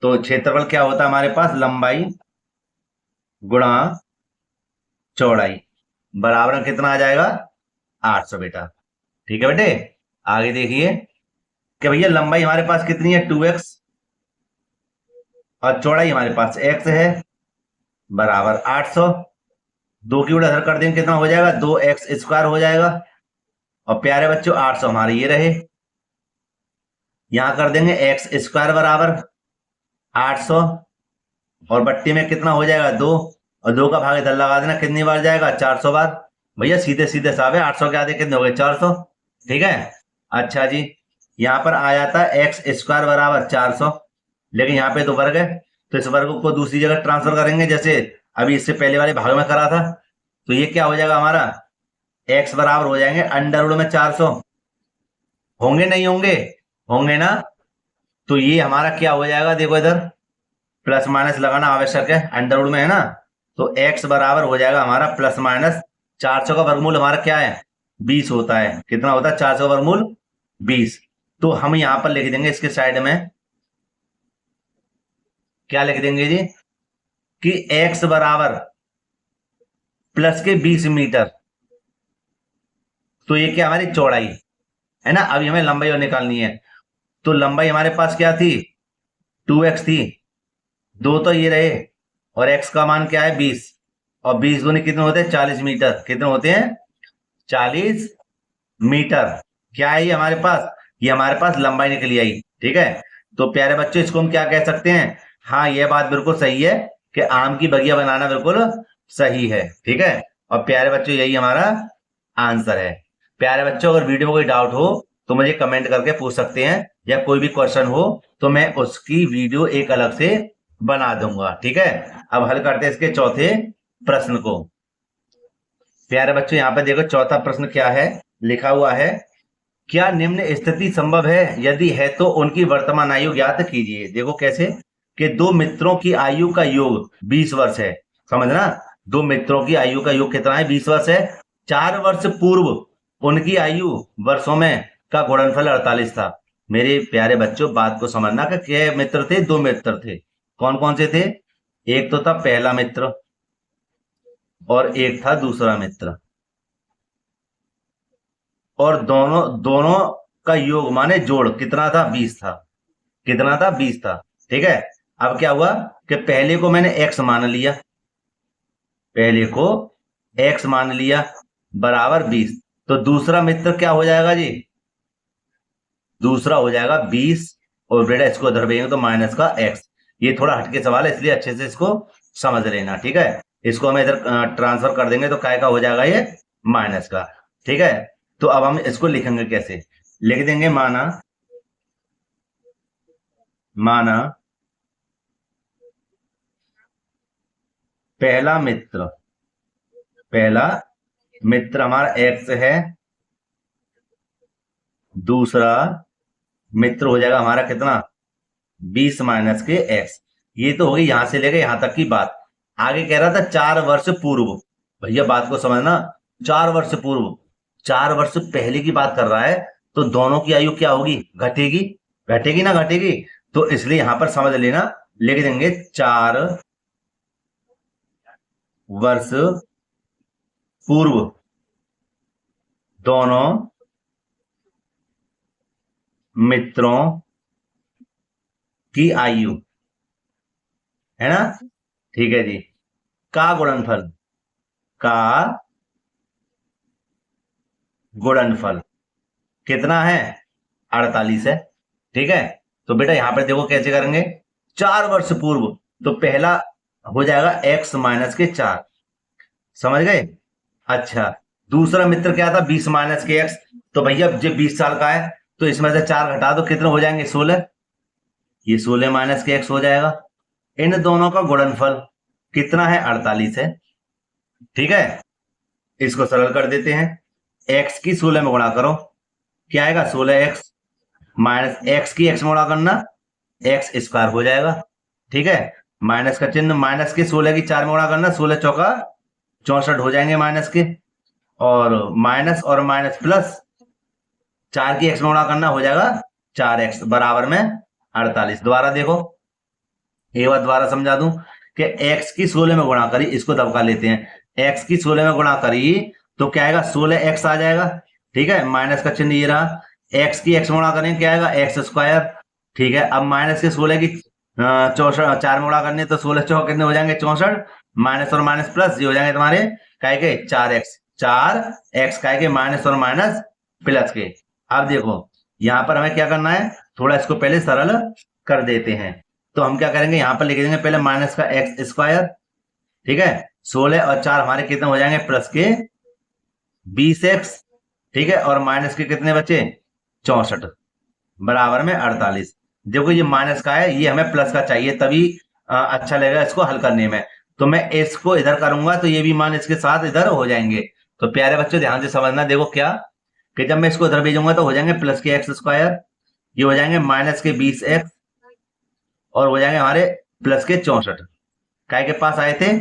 Speaker 1: तो क्षेत्रफल क्या होता है हमारे पास, लंबाई गुणा चौड़ाई बराबर कितना आ जाएगा 800 बेटा, ठीक है बेटे। आगे देखिए कि भैया लंबाई हमारे पास कितनी है 2x और चौड़ाई हमारे पास x है, बराबर 800। 2 की उड़ा कर देंगे कितना हो जाएगा 2x स्क्वायर हो जाएगा। और प्यारे बच्चों 800 हमारे ये रहे, यहां कर देंगे x स्क्वायर बराबर 800 और बट्टी में कितना हो जाएगा 2, और 2 का भाग इधर लगा देना, कितनी बार जाएगा 400 बार। भैया सीधे सीधे साहब है, 800 के आधे कितने हो गए 400, ठीक है। अच्छा जी, यहां पर आ जाता है एक्स स्क्वायर बराबर 400, लेकिन यहाँ पे तो वर्ग है तो इस वर्ग को दूसरी जगह ट्रांसफर करेंगे, जैसे अभी इससे पहले वाले भाग में करा था। तो ये क्या हो जाएगा हमारा, एक्स बराबर हो जाएंगे अंडर रूट में 400, होंगे नहीं होंगे, होंगे ना। तो ये हमारा क्या हो जाएगा, देखो इधर प्लस माइनस लगाना आवश्यक है, अंडर रूट में है ना। तो x बराबर हो जाएगा हमारा प्लस माइनस 400 का वर्गमूल हमारा क्या है 20 होता है, कितना होता है 400 का वर्गमूल 20। तो हम यहां पर लिख देंगे इसके साइड में क्या लिख देंगे जी कि x बराबर प्लस के 20 मीटर। तो ये क्या हमारी चौड़ाई है ना, अभी हमें लंबाई और निकालनी है। तो लंबाई हमारे पास क्या थी 2x थी, 2 तो ये रहे और x का मान क्या है 20, और 20 दूनी कितने होते हैं 40 मीटर, कितने होते हैं 40 मीटर। क्या है ये हमारे पास, ये हमारे पास लंबाई निकली आई, ठीक है। तो प्यारे बच्चों इसको हम क्या कह सकते हैं, हाँ ये बात बिल्कुल सही है कि आम की बगिया बनाना बिल्कुल सही है, ठीक है। और प्यारे बच्चों यही हमारा आंसर है। प्यारे बच्चों अगर वीडियो में कोई डाउट हो तो मुझे कमेंट करके पूछ सकते हैं, या कोई भी क्वेश्चन हो तो मैं उसकी वीडियो एक अलग से बना दूंगा, ठीक है। अब हल करते हैं इसके चौथे प्रश्न को। प्यारे बच्चों यहाँ पे देखो चौथा प्रश्न क्या है, लिखा हुआ है, क्या निम्न स्थिति संभव है, यदि है तो उनकी वर्तमान आयु ज्ञात कीजिए। देखो कैसे कि दो मित्रों की आयु का योग 20 वर्ष है। समझना, दो मित्रों की आयु का योग कितना है? 20 वर्ष है। 4 वर्ष पूर्व उनकी आयु वर्षों में का गुणनफल 48 था। मेरे प्यारे बच्चों, बात को समझना कि क्या मित्र थे? दो मित्र थे। कौन कौन से थे? एक तो था पहला मित्र और एक था दूसरा मित्र, और दोनों दोनों का योग माने जोड़ कितना था? 20 था। कितना था? 20 था। ठीक है। अब क्या हुआ कि पहले को मैंने x मान लिया, पहले को x मान लिया बराबर 20। तो दूसरा मित्र क्या हो जाएगा जी? दूसरा हो जाएगा 20, और बेटा इसको उधर भेजेंगे तो माइनस का x। ये थोड़ा हटके सवाल है, इसलिए अच्छे से इसको समझ लेना। ठीक है। इसको हम इधर ट्रांसफर कर देंगे तो काय का हो जाएगा? ये माइनस का। ठीक है। तो अब हम इसको लिखेंगे कैसे? लिख देंगे माना माना पहला मित्र हमारा x है, दूसरा मित्र हो जाएगा हमारा कितना? 20 माइनस के x। ये तो होगी यहां से लेकर यहां तक की बात। आगे कह रहा था 4 वर्ष पूर्व। भैया बात को समझना, 4 वर्ष पूर्व, 4 वर्ष पहले की बात कर रहा है, तो दोनों की आयु क्या होगी? घटेगी। घटेगी ना घटेगी? तो इसलिए यहां पर समझ लेना, लिख देंगे 4 वर्ष पूर्व दोनों मित्रों की आयु, है ना? ठीक है जी। का गुणनफल कितना है? 48 है। ठीक है। तो बेटा यहां पर देखो कैसे करेंगे। 4 वर्ष पूर्व, तो पहला हो जाएगा x माइनस के 4। समझ गए? अच्छा, दूसरा मित्र क्या था? 20 माइनस के x। तो भैया जब 20 साल का है तो इसमें से 4 घटा दो, कितने हो जाएंगे? 16। ये 16 माइनस के x हो जाएगा। इन दोनों का गुणनफल कितना है? 48 है। ठीक है। इसको सरल कर देते हैं। x की 16 में गुणा करो, क्या आएगा? 16x माइनस x की x में गुणा करना, x स्क्वायर हो जाएगा। ठीक है। माइनस का चिन्ह, माइनस के 16 की 4 में गुणा करना, 16 चौका 64 हो जाएंगे माइनस के, और माइनस और माइनस प्लस 4 की x में गुणा करना, हो जाएगा 4x बराबर में 48। दोबारा देखो, एक बार दोबारा समझा दूं कि x की 16 में गुणा करी, इसको दबका लेते हैं। x की 16 में गुणा करी तो क्या आएगा? 16x आ जाएगा। ठीक है। माइनस का चिन्ह ये रहा। x की x में गुणा करेंगे, क्या आएगा? x square. ठीक है। अब माइनस के 16 की 64 4 में गुणा करने, तो 16 चौक कितने हो जाएंगे? 64। माइनस और माइनस प्लस, ये हो जाएंगे तुम्हारे काय के? 4x काय के? माइनस और माइनस प्लस के। अब देखो यहां पर हमें क्या करना है, थोड़ा इसको पहले सरल कर देते हैं। तो हम क्या करेंगे, यहां पर लिख देंगे पहले माइनस का x स्क्वायर। ठीक है। 16 और 4 हमारे कितने हो जाएंगे? प्लस के 20x। ठीक है। और माइनस के कितने बचे? 64 बराबर में 48। देखो ये माइनस का है, ये हमें प्लस का चाहिए, तभी अच्छा लगेगा इसको हल करने में। तो मैं इसको इधर करूंगा तो ये भी मान इसके साथ इधर हो जाएंगे। तो प्यारे बच्चों ध्यान से समझना, देखो क्या कि जब मैं इसको इधर भेजूंगा तो हो जाएंगे प्लस के x स्क्वायर, ये हो जाएंगे माइनस के 20x, और हो जाएंगे हमारे प्लस के 64। काय के पास आए थे?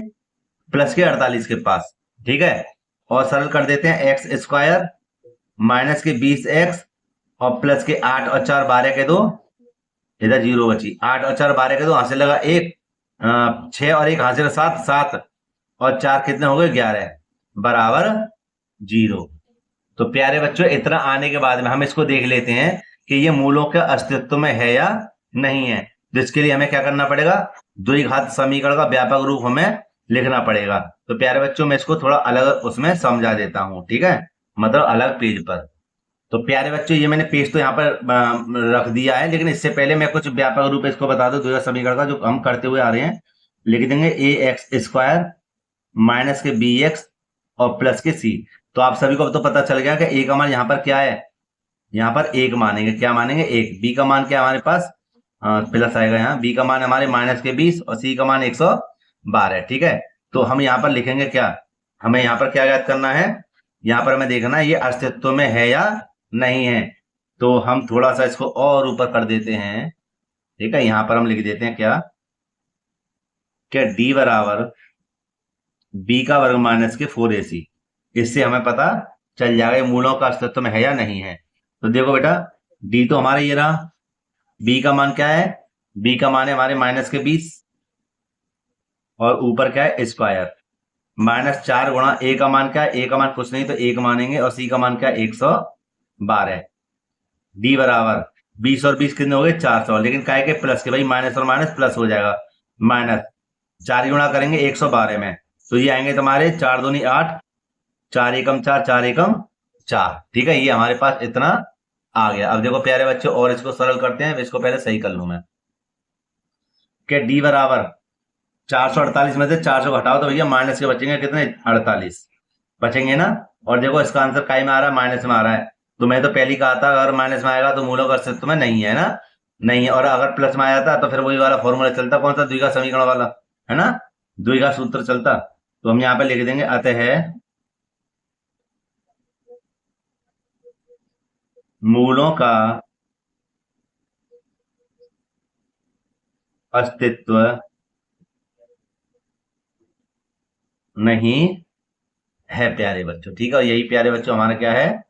Speaker 1: प्लस के 48 के पास। ठीक है। और सरल कर देते हैं, एक्स स्क्वायर माइनस के 20x और प्लस के 8 और 4 12 के 2, इधर 0 बची। 8 और 4 12 के 2, हासिल लगा 1, 6 और 1 हासिल 7, 7 और 4 कितने हो गए? 11 बराबर 0। तो प्यारे बच्चों इतना आने के बाद में हम इसको देख लेते हैं कि ये मूलों के अस्तित्व में है या नहीं है। जिसके लिए हमें क्या करना पड़ेगा? द्विघात समीकरण का व्यापक रूप हमें लिखना पड़ेगा। तो प्यारे बच्चों मैं इसको थोड़ा अलग उसमें समझा देता हूं। ठीक है, मतलब अलग पेज पर। तो प्यारे बच्चों ये मैंने पेज तो यहाँ पर रख दिया है, लेकिन इससे पहले मैं कुछ व्यापक रूप इसको बता दूं द्विघात समीकरण का, जो हम करते हुए आ रहे हैं। लिख देंगे ए एक्स स्क्वायर माइनस के बी एक्स और प्लस के सी। तो आप सभी को तो पता चल गया कि ए का मान यहाँ पर क्या है? यहाँ पर 1 मानेंगे। क्या मानेंगे? 1। बी का मान क्या हमारे पास? प्लस आएगा यहाँ। बी का मान हमारे माइनस के 20 और सी का मान 112। ठीक है। तो हम यहाँ पर लिखेंगे क्या? हमें यहाँ पर क्या याद करना है? यहाँ पर हमें देखना है ये अस्तित्व में है या नहीं है। तो हम थोड़ा सा इसको और ऊपर कर देते हैं। ठीक है। यहाँ पर हम लिख देते हैं क्या? क्या डी बराबर बी का वर्ग माइनस के 4ac। इससे हमें पता चल जाएगा ये मूलों का अस्तित्व में है या नहीं है। तो देखो बेटा, डी तो हमारा ये रहा, बी का मान क्या है, बी का मान है हमारे माइनस के 20 और ऊपर क्या है स्क्वायर, -4 गुणा ए का मान क्या है, ए का मान कुछ नहीं तो 1 मानेंगे और सी का मान क्या है 112। डी बराबर 20 और 20 कितने हो गए 400, लेकिन काय के प्लस के भाई माइनस और माइनस प्लस हो जाएगा, माइनस 4 गुणा करेंगे 112 में, तो ये आएंगे तुम्हारे 4 दूनी 8, 4 एकम 4, 4 एकम 4। ठीक है, ये हमारे पास इतना आ गया। अब देखो प्यारे बच्चों, और इसको सरल करते हैं, इसको पहले सही कर लूं मैं। क्या डी बराबर 448 में से 400 घटाओ तो भैया माइनस के बचेंगे कितने 48 बचेंगे ना। और देखो इसका आंसर काय में आ रहा है, माइनस में आ रहा है। तो मैं तो पहले ही कहा था अगर माइनस में आएगा तो मूलों का अस्तित्व में नहीं है ना, नहीं है। और अगर प्लस में आया था तो फिर वही वाला फॉर्मूला चलता, कौन सा, द्विघात समीकरण वाला, है ना, द्विघात सूत्र चलता। तो हम यहाँ पे लिख देंगे अतः मूलों का अस्तित्व नहीं है प्यारे बच्चों। ठीक है, यही प्यारे बच्चों हमारा क्या है,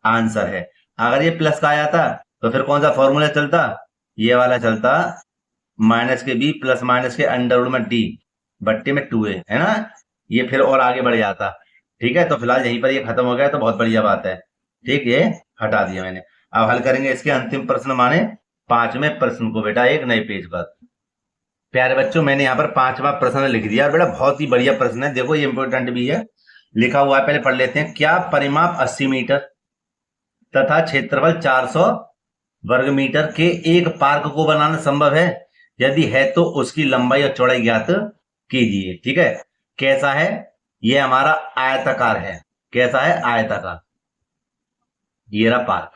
Speaker 1: आंसर है। अगर ये प्लस का आया था तो फिर कौन सा फॉर्मूला चलता, ये वाला चलता, माइनस के बी प्लस माइनस के अंडर रूट में डी बट्टे में 2a, है ना, ये फिर और आगे बढ़ जाता। ठीक है, तो फिलहाल यहीं पर ये खत्म हो गया तो बहुत बढ़िया बात है। ठीक, ये हटा दिया मैंने। अब हल करेंगे इसके अंतिम प्रश्न माने 5वें प्रश्न को बेटा एक नए पेज पर। प्यारे बच्चों मैंने यहाँ पर 5वां प्रश्न लिख दिया बेटा, बहुत ही बढ़िया प्रश्न है, देखो ये इंपोर्टेंट भी है, लिखा हुआ है, पहले पढ़ लेते हैं। क्या परिमाप 80 मीटर तथा क्षेत्रफल 400 वर्ग मीटर के एक पार्क को बनाना संभव है? यदि है तो उसकी लंबाई और चौड़ाई ज्ञात कीजिए। ठीक है, कैसा है, ये हमारा आयताकार है, कैसा है, आयताकार, ये रहा पार्क।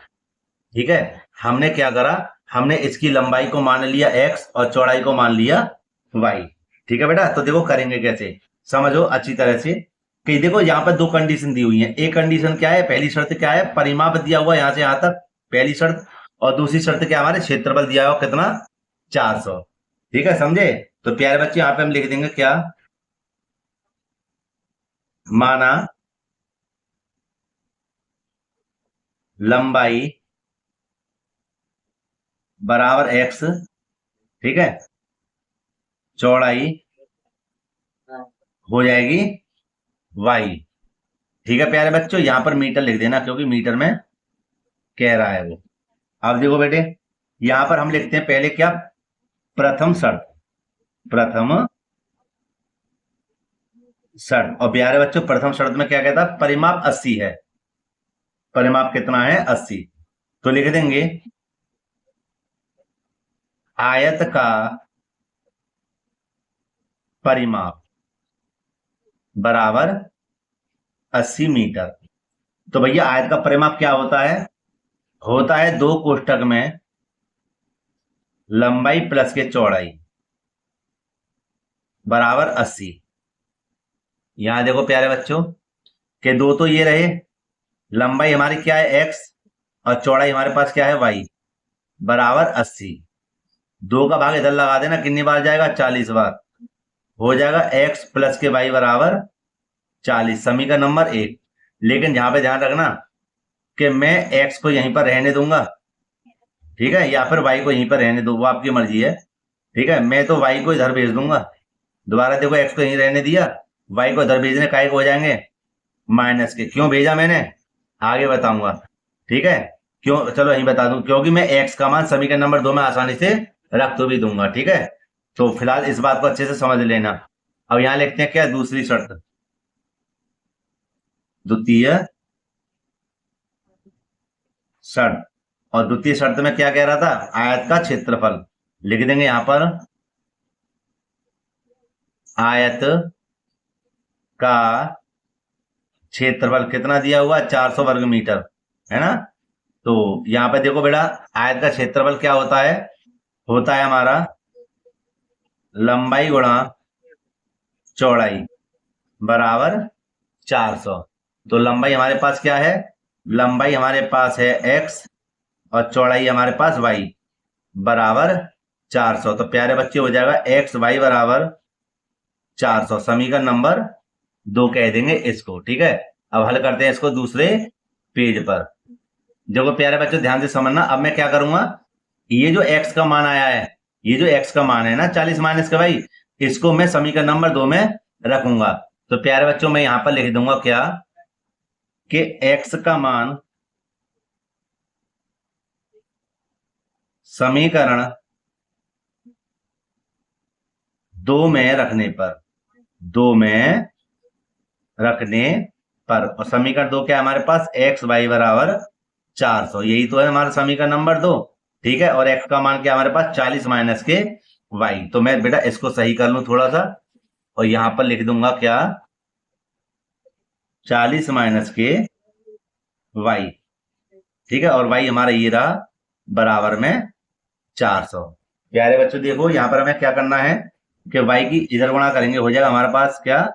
Speaker 1: ठीक है, हमने क्या करा, हमने इसकी लंबाई को मान लिया x और चौड़ाई को मान लिया y। ठीक है बेटा, तो देखो करेंगे कैसे, समझो अच्छी तरह से कि देखो यहाँ पर दो कंडीशन दी हुई है। एक कंडीशन क्या है, पहली शर्त क्या है, परिमाप दिया हुआ यहां से यहां तक, पहली शर्त। और दूसरी शर्त क्या, हमारे क्षेत्रफल दिया हुआ कितना 400। ठीक है, समझे। तो प्यारे बच्चे यहाँ पे हम लिख देंगे क्या, माना लंबाई बराबर x, ठीक है, चौड़ाई हो जाएगी y। ठीक है प्यारे बच्चों, यहां पर मीटर लिख देना क्योंकि मीटर में कह रहा है वो। अब देखो बेटे, यहां पर हम लिखते हैं पहले क्या, प्रथम शर्त, प्रथम शर्त। और प्यारे बच्चों प्रथम शर्त में क्या कहता है, परिमाप 80 है, परिमाप कितना है 80। तो लिख देंगे आयत का परिमाप बराबर 80 मीटर। तो भैया आयत का परिमाप क्या होता है 2 कोष्टक में लंबाई प्लस के चौड़ाई बराबर 80। यहां देखो प्यारे बच्चों के दो तो ये रहे, लंबाई हमारी क्या है x और चौड़ाई हमारे पास क्या है y, बराबर 80। 2 का भाग इधर लगा देना, कितनी बार जाएगा 40 बार, हो जाएगा x प्लस के y बराबर 40, समीकरण नंबर 1। लेकिन यहां पे ध्यान रखना कि मैं x को यहीं पर रहने दूंगा, ठीक है, या फिर y को यहीं पर रहने दो, वो आपकी मर्जी है। ठीक है, मैं तो y को इधर भेज दूंगा, दोबारा देखो x को यहीं रहने दिया, y को इधर भेजने का हो जाएंगे माइनस के। क्यों भेजा मैंने आगे बताऊंगा। ठीक है, क्यों, चलो यही बता दूं, क्योंकि मैं x का मान समीकरण नंबर 2 में आसानी से रख तो भी दूंगा। ठीक है, तो फिलहाल इस बात को अच्छे से समझ लेना। अब यहां लिखते हैं क्या, दूसरी शर्त, द्वितीय शर्त। और द्वितीय शर्त में क्या कह रहा था, आयत का क्षेत्रफल लिख देंगे यहां पर, आयत का क्षेत्रफल कितना दिया हुआ 400 वर्ग मीटर, है ना। तो यहां पे देखो बेटा, आयत का क्षेत्रफल क्या होता है हमारा लंबाई गुणा चौड़ाई बराबर 400। तो लंबाई हमारे पास क्या है, लंबाई हमारे पास है x और चौड़ाई हमारे पास y बराबर 400। तो प्यारे बच्चे हो जाएगा x y बराबर 400, समीकरण नंबर 2 कह देंगे इसको। ठीक है, अब हल करते हैं इसको दूसरे पेज पर। देखो प्यारे बच्चों ध्यान से समझना, अब मैं क्या करूंगा, ये जो x का मान आया है, ये जो x का मान है ना 40 माइनस का भाई, इसको मैं समीकरण नंबर 2 में रखूंगा। तो प्यारे बच्चों मैं यहां पर लिख दूंगा क्या, कि x का मान समीकरण 2 में रखने पर, 2 में रखने पर, और समीकरण 2 क्या है हमारे पास, एक्स वाई बराबर 400, यही तो है हमारा समीकरण नंबर 2। ठीक है, और x का मान क्या हमारे पास 40 माइनस के y। तो मैं बेटा इसको सही कर लूं थोड़ा सा, और यहां पर लिख दूंगा क्या, 40 माइनस के y। ठीक है, और y हमारा ये रहा बराबर में 400। प्यारे बच्चों देखो यहां पर हमें क्या करना है, कि y की इधर गुणा करेंगे, हो जाएगा हमारे पास क्या,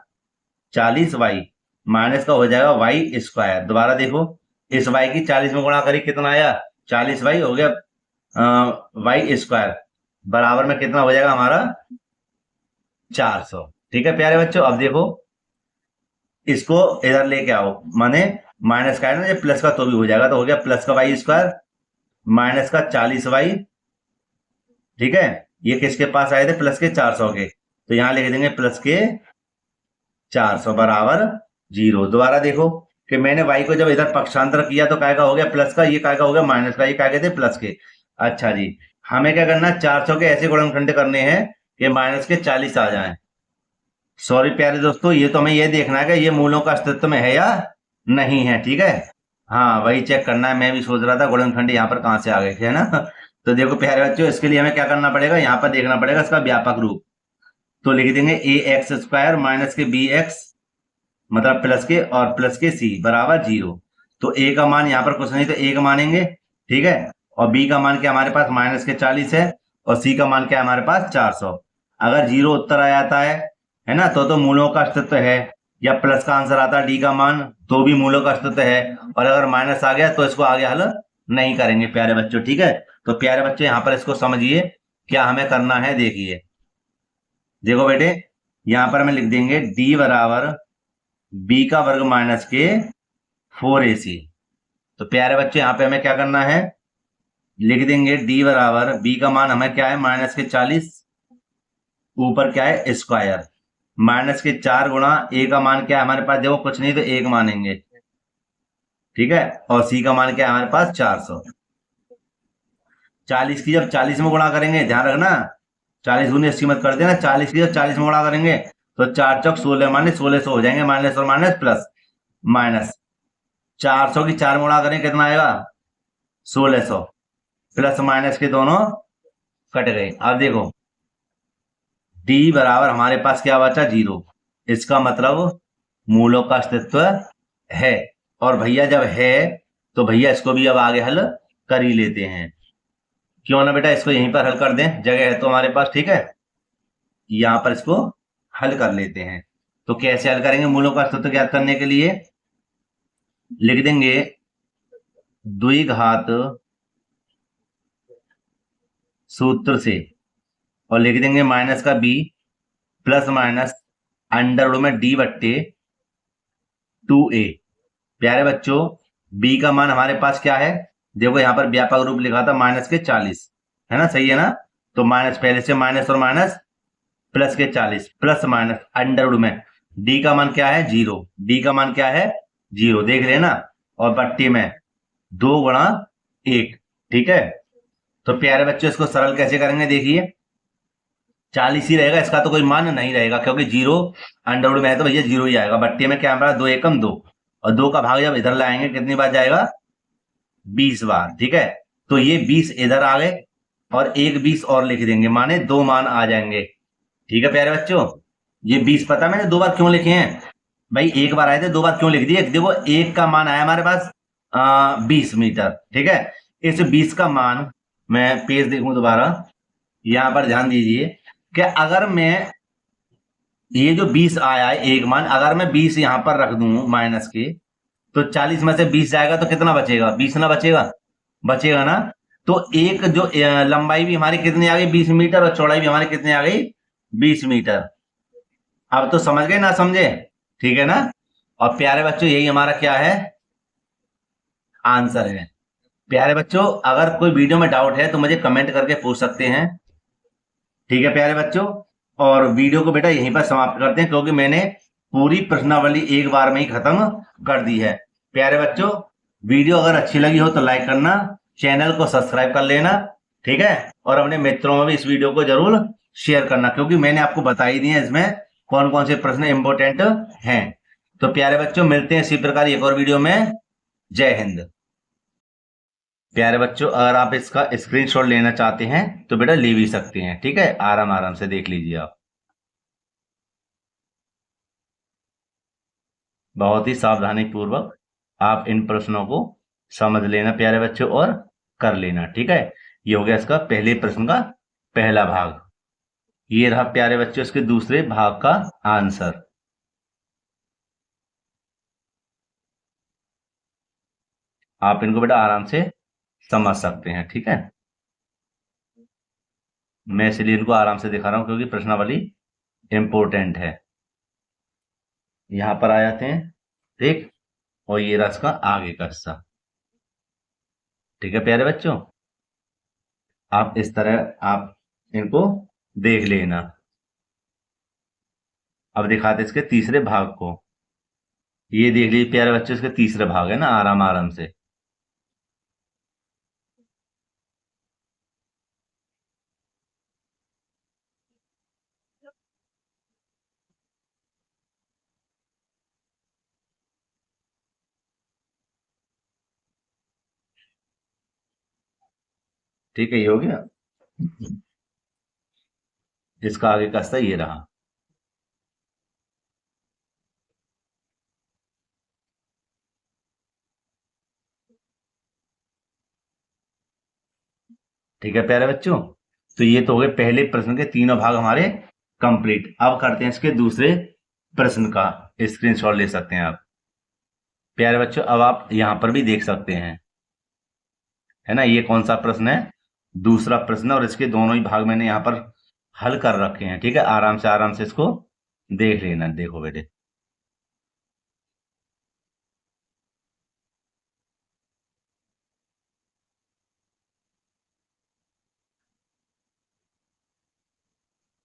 Speaker 1: 40y माइनस का हो जाएगा y स्क्वायर। दोबारा देखो, इस y की 40 में गुणा करी, कितना आया, 40y हो गया y स्क्वायर, बराबर में कितना हो जाएगा हमारा 400। ठीक है प्यारे बच्चों, अब देखो इसको इधर लेके आओ, माने माइनस का है ना, ये प्लस का तो भी हो जाएगा, तो हो गया प्लस का y स्क्वायर माइनस का 40y। ठीक है, ये किसके पास आए थे, प्लस के 400 के, तो यहां लिख देंगे प्लस के 400 बराबर 0। दोबारा देखो कि मैंने y को जब इधर पक्षांतर किया तो काय का हो गया प्लस का, ये काय का हो गया माइनस का, ये काय के थे प्लस के। अच्छा जी, हमें क्या करना है, 400 के ऐसे गुणनखंड करने हैं कि माइनस के 40 आ जाएं। सॉरी प्यारे दोस्तों, ये तो हमें ये देखना है कि ये मूलों का अस्तित्व में है या नहीं है। ठीक है, हाँ वही चेक करना है, मैं भी सोच रहा था गुणनखंड यहाँ पर कहां से आ गए थे, है ना। तो देखो प्यारे बच्चों, इसके लिए हमें क्या करना पड़ेगा, यहाँ पर देखना पड़ेगा इसका व्यापक रूप। तो लिख देंगे ए एक्स स्क्वायर माइनस के बी एक्स, मतलब प्लस के और प्लस के सी बराबर 0। तो ए का मान यहाँ पर कुछ नहीं, तो ए का मानेंगे। ठीक है, और बी का मान क्या हमारे पास माइनस के 40 है, और सी का मान क्या है हमारे पास 400। अगर 0 उत्तर आ जाता है ना, तो मूलों का अस्तित्व है, या प्लस का आंसर आता है डी का मान, तो भी मूलों का अस्तित्व है। और अगर माइनस आ गया तो इसको आगे हल नहीं करेंगे प्यारे बच्चों। ठीक है, तो प्यारे बच्चों यहाँ पर इसको समझिए क्या हमें करना है। देखिए देखो बेटे, यहां पर हमें लिख देंगे डी बराबर बी का वर्ग माइनस के 4ac। तो प्यारे बच्चे यहाँ पे हमें क्या करना है, लिख देंगे डी बराबर बी का मान हमें क्या है माइनस के 40, ऊपर क्या है स्क्वायर, माइनस के 4 गुणा ए का मान क्या है हमारे पास, देखो कुछ नहीं तो 1 मानेंगे। ठीक है, और सी का मान क्या है हमारे पास 400। 40 की जब 40 में गुणा करेंगे, ध्यान रखना 40 गुनी 80 मत कर देना, 40 की जब 40 में गुणा करेंगे तो 4 चौक 16 माने 1600 हो जाएंगे, माइनस और माइनस प्लस माइनस। 400 की 4 में गुणा करें कितना आएगा 1600, प्लस माइनस के दोनों कट गए। अब देखो डी बराबर हमारे पास क्या बचा 0, इसका मतलब मूलों का अस्तित्व है। और भैया जब है तो भैया इसको भी अब आगे हल कर ही लेते हैं, क्यों ना बेटा इसको यहीं पर हल कर दें, जगह है तो हमारे पास। ठीक है, यहां पर इसको हल कर लेते हैं। तो कैसे हल करेंगे, मूलों का अस्तित्व ज्ञात करने के लिए लिख देंगे द्विघात सूत्र से, और लिख देंगे माइनस का B plus minus under root में डी बट्टे 2a। प्यारे बच्चों b का मान हमारे पास क्या है, देखो यहां पर व्यापक रूप लिखा था माइनस के 40, है ना, सही है ना। तो माइनस पहले से माइनस और माइनस प्लस के 40 प्लस माइनस अंडर रूट में d का मान क्या है 0, d का मान क्या है 0, देख लेना, और बट्टे में 2 गुणा 1। ठीक है, तो प्यारे बच्चों इसको सरल कैसे करेंगे, देखिए 40 ही रहेगा, इसका तो कोई मान नहीं रहेगा, क्योंकि 0 अंडर रूट में है तो भैया 0 ही आएगा। बट्टे में क्या हमारा 2 एकम 2, और 2 का भाग जब इधर लाएंगे कितनी बार जाएगा 20 बार। ठीक है, तो ये 20 इधर आ गए, और एक 20 और लिख देंगे, माने 2 मान आ जाएंगे। ठीक है प्यारे बच्चों, ये 20 पता मैंने 2 बार क्यों लिखे हैं भाई, 1 बार आए थे 2 बार क्यों लिख दिए, देखो 1 का मान आया हमारे पास 20 मीटर। ठीक है, इस 20 का मान, मैं पेज देखूं दोबारा, यहां पर ध्यान दीजिए कि अगर मैं ये जो 20 आया है एक मान, अगर मैं 20 यहां पर रख दूं माइनस के, तो 40 में से 20 जाएगा तो कितना बचेगा, 20 ना बचेगा, बचेगा ना। तो एक जो लंबाई भी हमारी कितनी आ गई 20 मीटर, और चौड़ाई भी हमारी कितनी आ गई 20 मीटर। अब तो समझ गए ना समझे, ठीक है ना। और प्यारे बच्चों यही हमारा क्या है, आंसर है। प्यारे बच्चों अगर कोई वीडियो में डाउट है तो मुझे कमेंट करके पूछ सकते हैं, ठीक है प्यारे बच्चों। और वीडियो को बेटा यहीं पर समाप्त करते हैं क्योंकि मैंने पूरी प्रश्नावली एक बार में ही खत्म कर दी है। प्यारे बच्चों वीडियो अगर अच्छी लगी हो तो लाइक करना, चैनल को सब्सक्राइब कर लेना, ठीक है। और अपने मित्रों में भी इस वीडियो को जरूर शेयर करना क्योंकि मैंने आपको बता ही दिए इसमें कौन कौन से प्रश्न इंपोर्टेंट हैं। तो प्यारे बच्चों मिलते हैं इसी प्रकार एक और वीडियो में। जय हिंद। प्यारे बच्चों अगर आप इसका स्क्रीनशॉट लेना चाहते हैं तो बेटा ले भी सकते हैं, ठीक है। आराम आराम से देख लीजिए आप, बहुत ही सावधानी पूर्वक आप इन प्रश्नों को समझ लेना प्यारे बच्चों और कर लेना, ठीक है। ये हो गया इसका पहले प्रश्न का पहला भाग। ये रहा प्यारे बच्चों इसके दूसरे भाग का आंसर। आप इनको बेटा आराम से समझ सकते हैं, ठीक है। मैं इसलिए इनको आराम से दिखा रहा हूं क्योंकि प्रश्नावली इंपोर्टेंट है। यहां पर आ जाते हैं, ठीक। और ये रहा इसका आगे का हिस्सा, ठीक है प्यारे बच्चों। आप इस तरह आप इनको देख लेना। अब दिखाते इसके तीसरे भाग को। ये देख लीजिए प्यारे बच्चों इसके तीसरे भाग है ना, आराम आराम से। ठीक है ये हो गया, इसका आगे का हिस्सा ये रहा। ठीक है प्यारे बच्चों, तो ये तो हो गए पहले प्रश्न के तीनों भाग हमारे कंप्लीट। अब करते हैं इसके दूसरे प्रश्न का स्क्रीनशॉट ले सकते हैं आप। प्यारे बच्चों अब आप यहां पर भी देख सकते हैं, है ना। ये कौन सा प्रश्न है, दूसरा प्रश्न, और इसके दोनों ही भाग मैंने यहाँ पर हल कर रखे हैं, ठीक है। आराम से इसको देख लेना। देखो बेटे,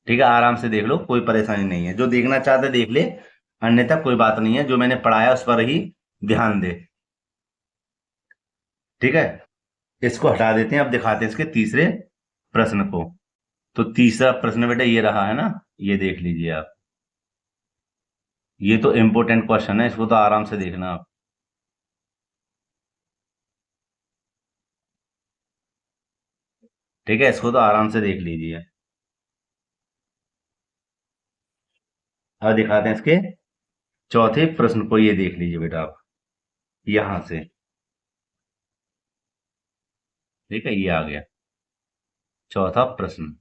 Speaker 1: ठीक है आराम से देख लो, कोई परेशानी नहीं है। जो देखना चाहते देख ले, अन्यथा कोई बात नहीं है। जो मैंने पढ़ाया उस पर ही ध्यान दे, ठीक है। इसको हटा देते हैं, अब दिखाते हैं इसके तीसरे प्रश्न को। तो तीसरा प्रश्न बेटा ये रहा है ना, ये देख लीजिए आप। ये तो इंपोर्टेंट क्वेश्चन है, इसको तो आराम से देखना आप। ठीक है इसको तो आराम से देख लीजिए। अब दिखाते हैं इसके चौथे प्रश्न को। ये देख लीजिए बेटा आप यहां से, ठीक है। ये आ गया चौथा प्रश्न।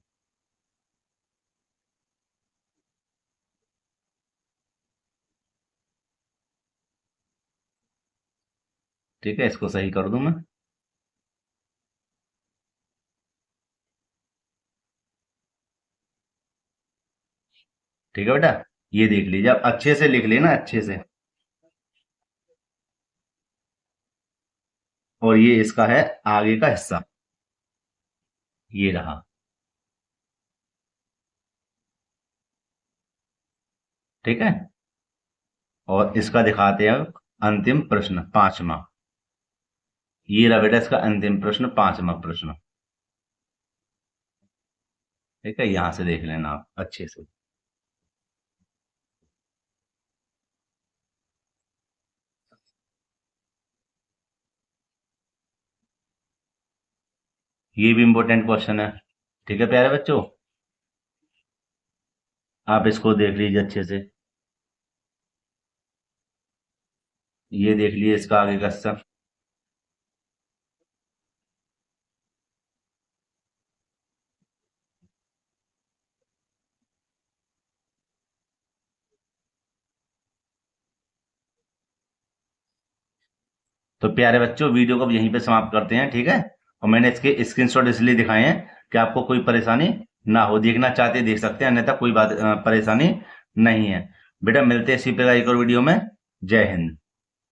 Speaker 1: ठीक है इसको सही कर दूं मैं। ठीक है बेटा, ये देख लीजिए आप, अच्छे से लिख लेना, अच्छे से। और ये इसका है आगे का हिस्सा, ये रहा। ठीक है, और इसका दिखाते हैं अंतिम प्रश्न पांचवा। ये रहा बेटा इसका अंतिम प्रश्न, पांचवा प्रश्न। ठीक है, यहां से देख लेना आप अच्छे से। ये भी इंपॉर्टेंट क्वेश्चन है। ठीक है प्यारे बच्चों, आप इसको देख लीजिए अच्छे से। ये देख लीजिए इसका आगे का हिस्सा। तो प्यारे बच्चों वीडियो को अब यहीं पे समाप्त करते हैं, ठीक है। और मैंने इसके स्क्रीनशॉट इसलिए दिखाए हैं कि आपको कोई परेशानी ना हो। देखना चाहते देख सकते हैं, अन्यथा कोई बात परेशानी नहीं है। बेटा मिलते हैं इसी प्रकार एक और वीडियो में। जय हिंद।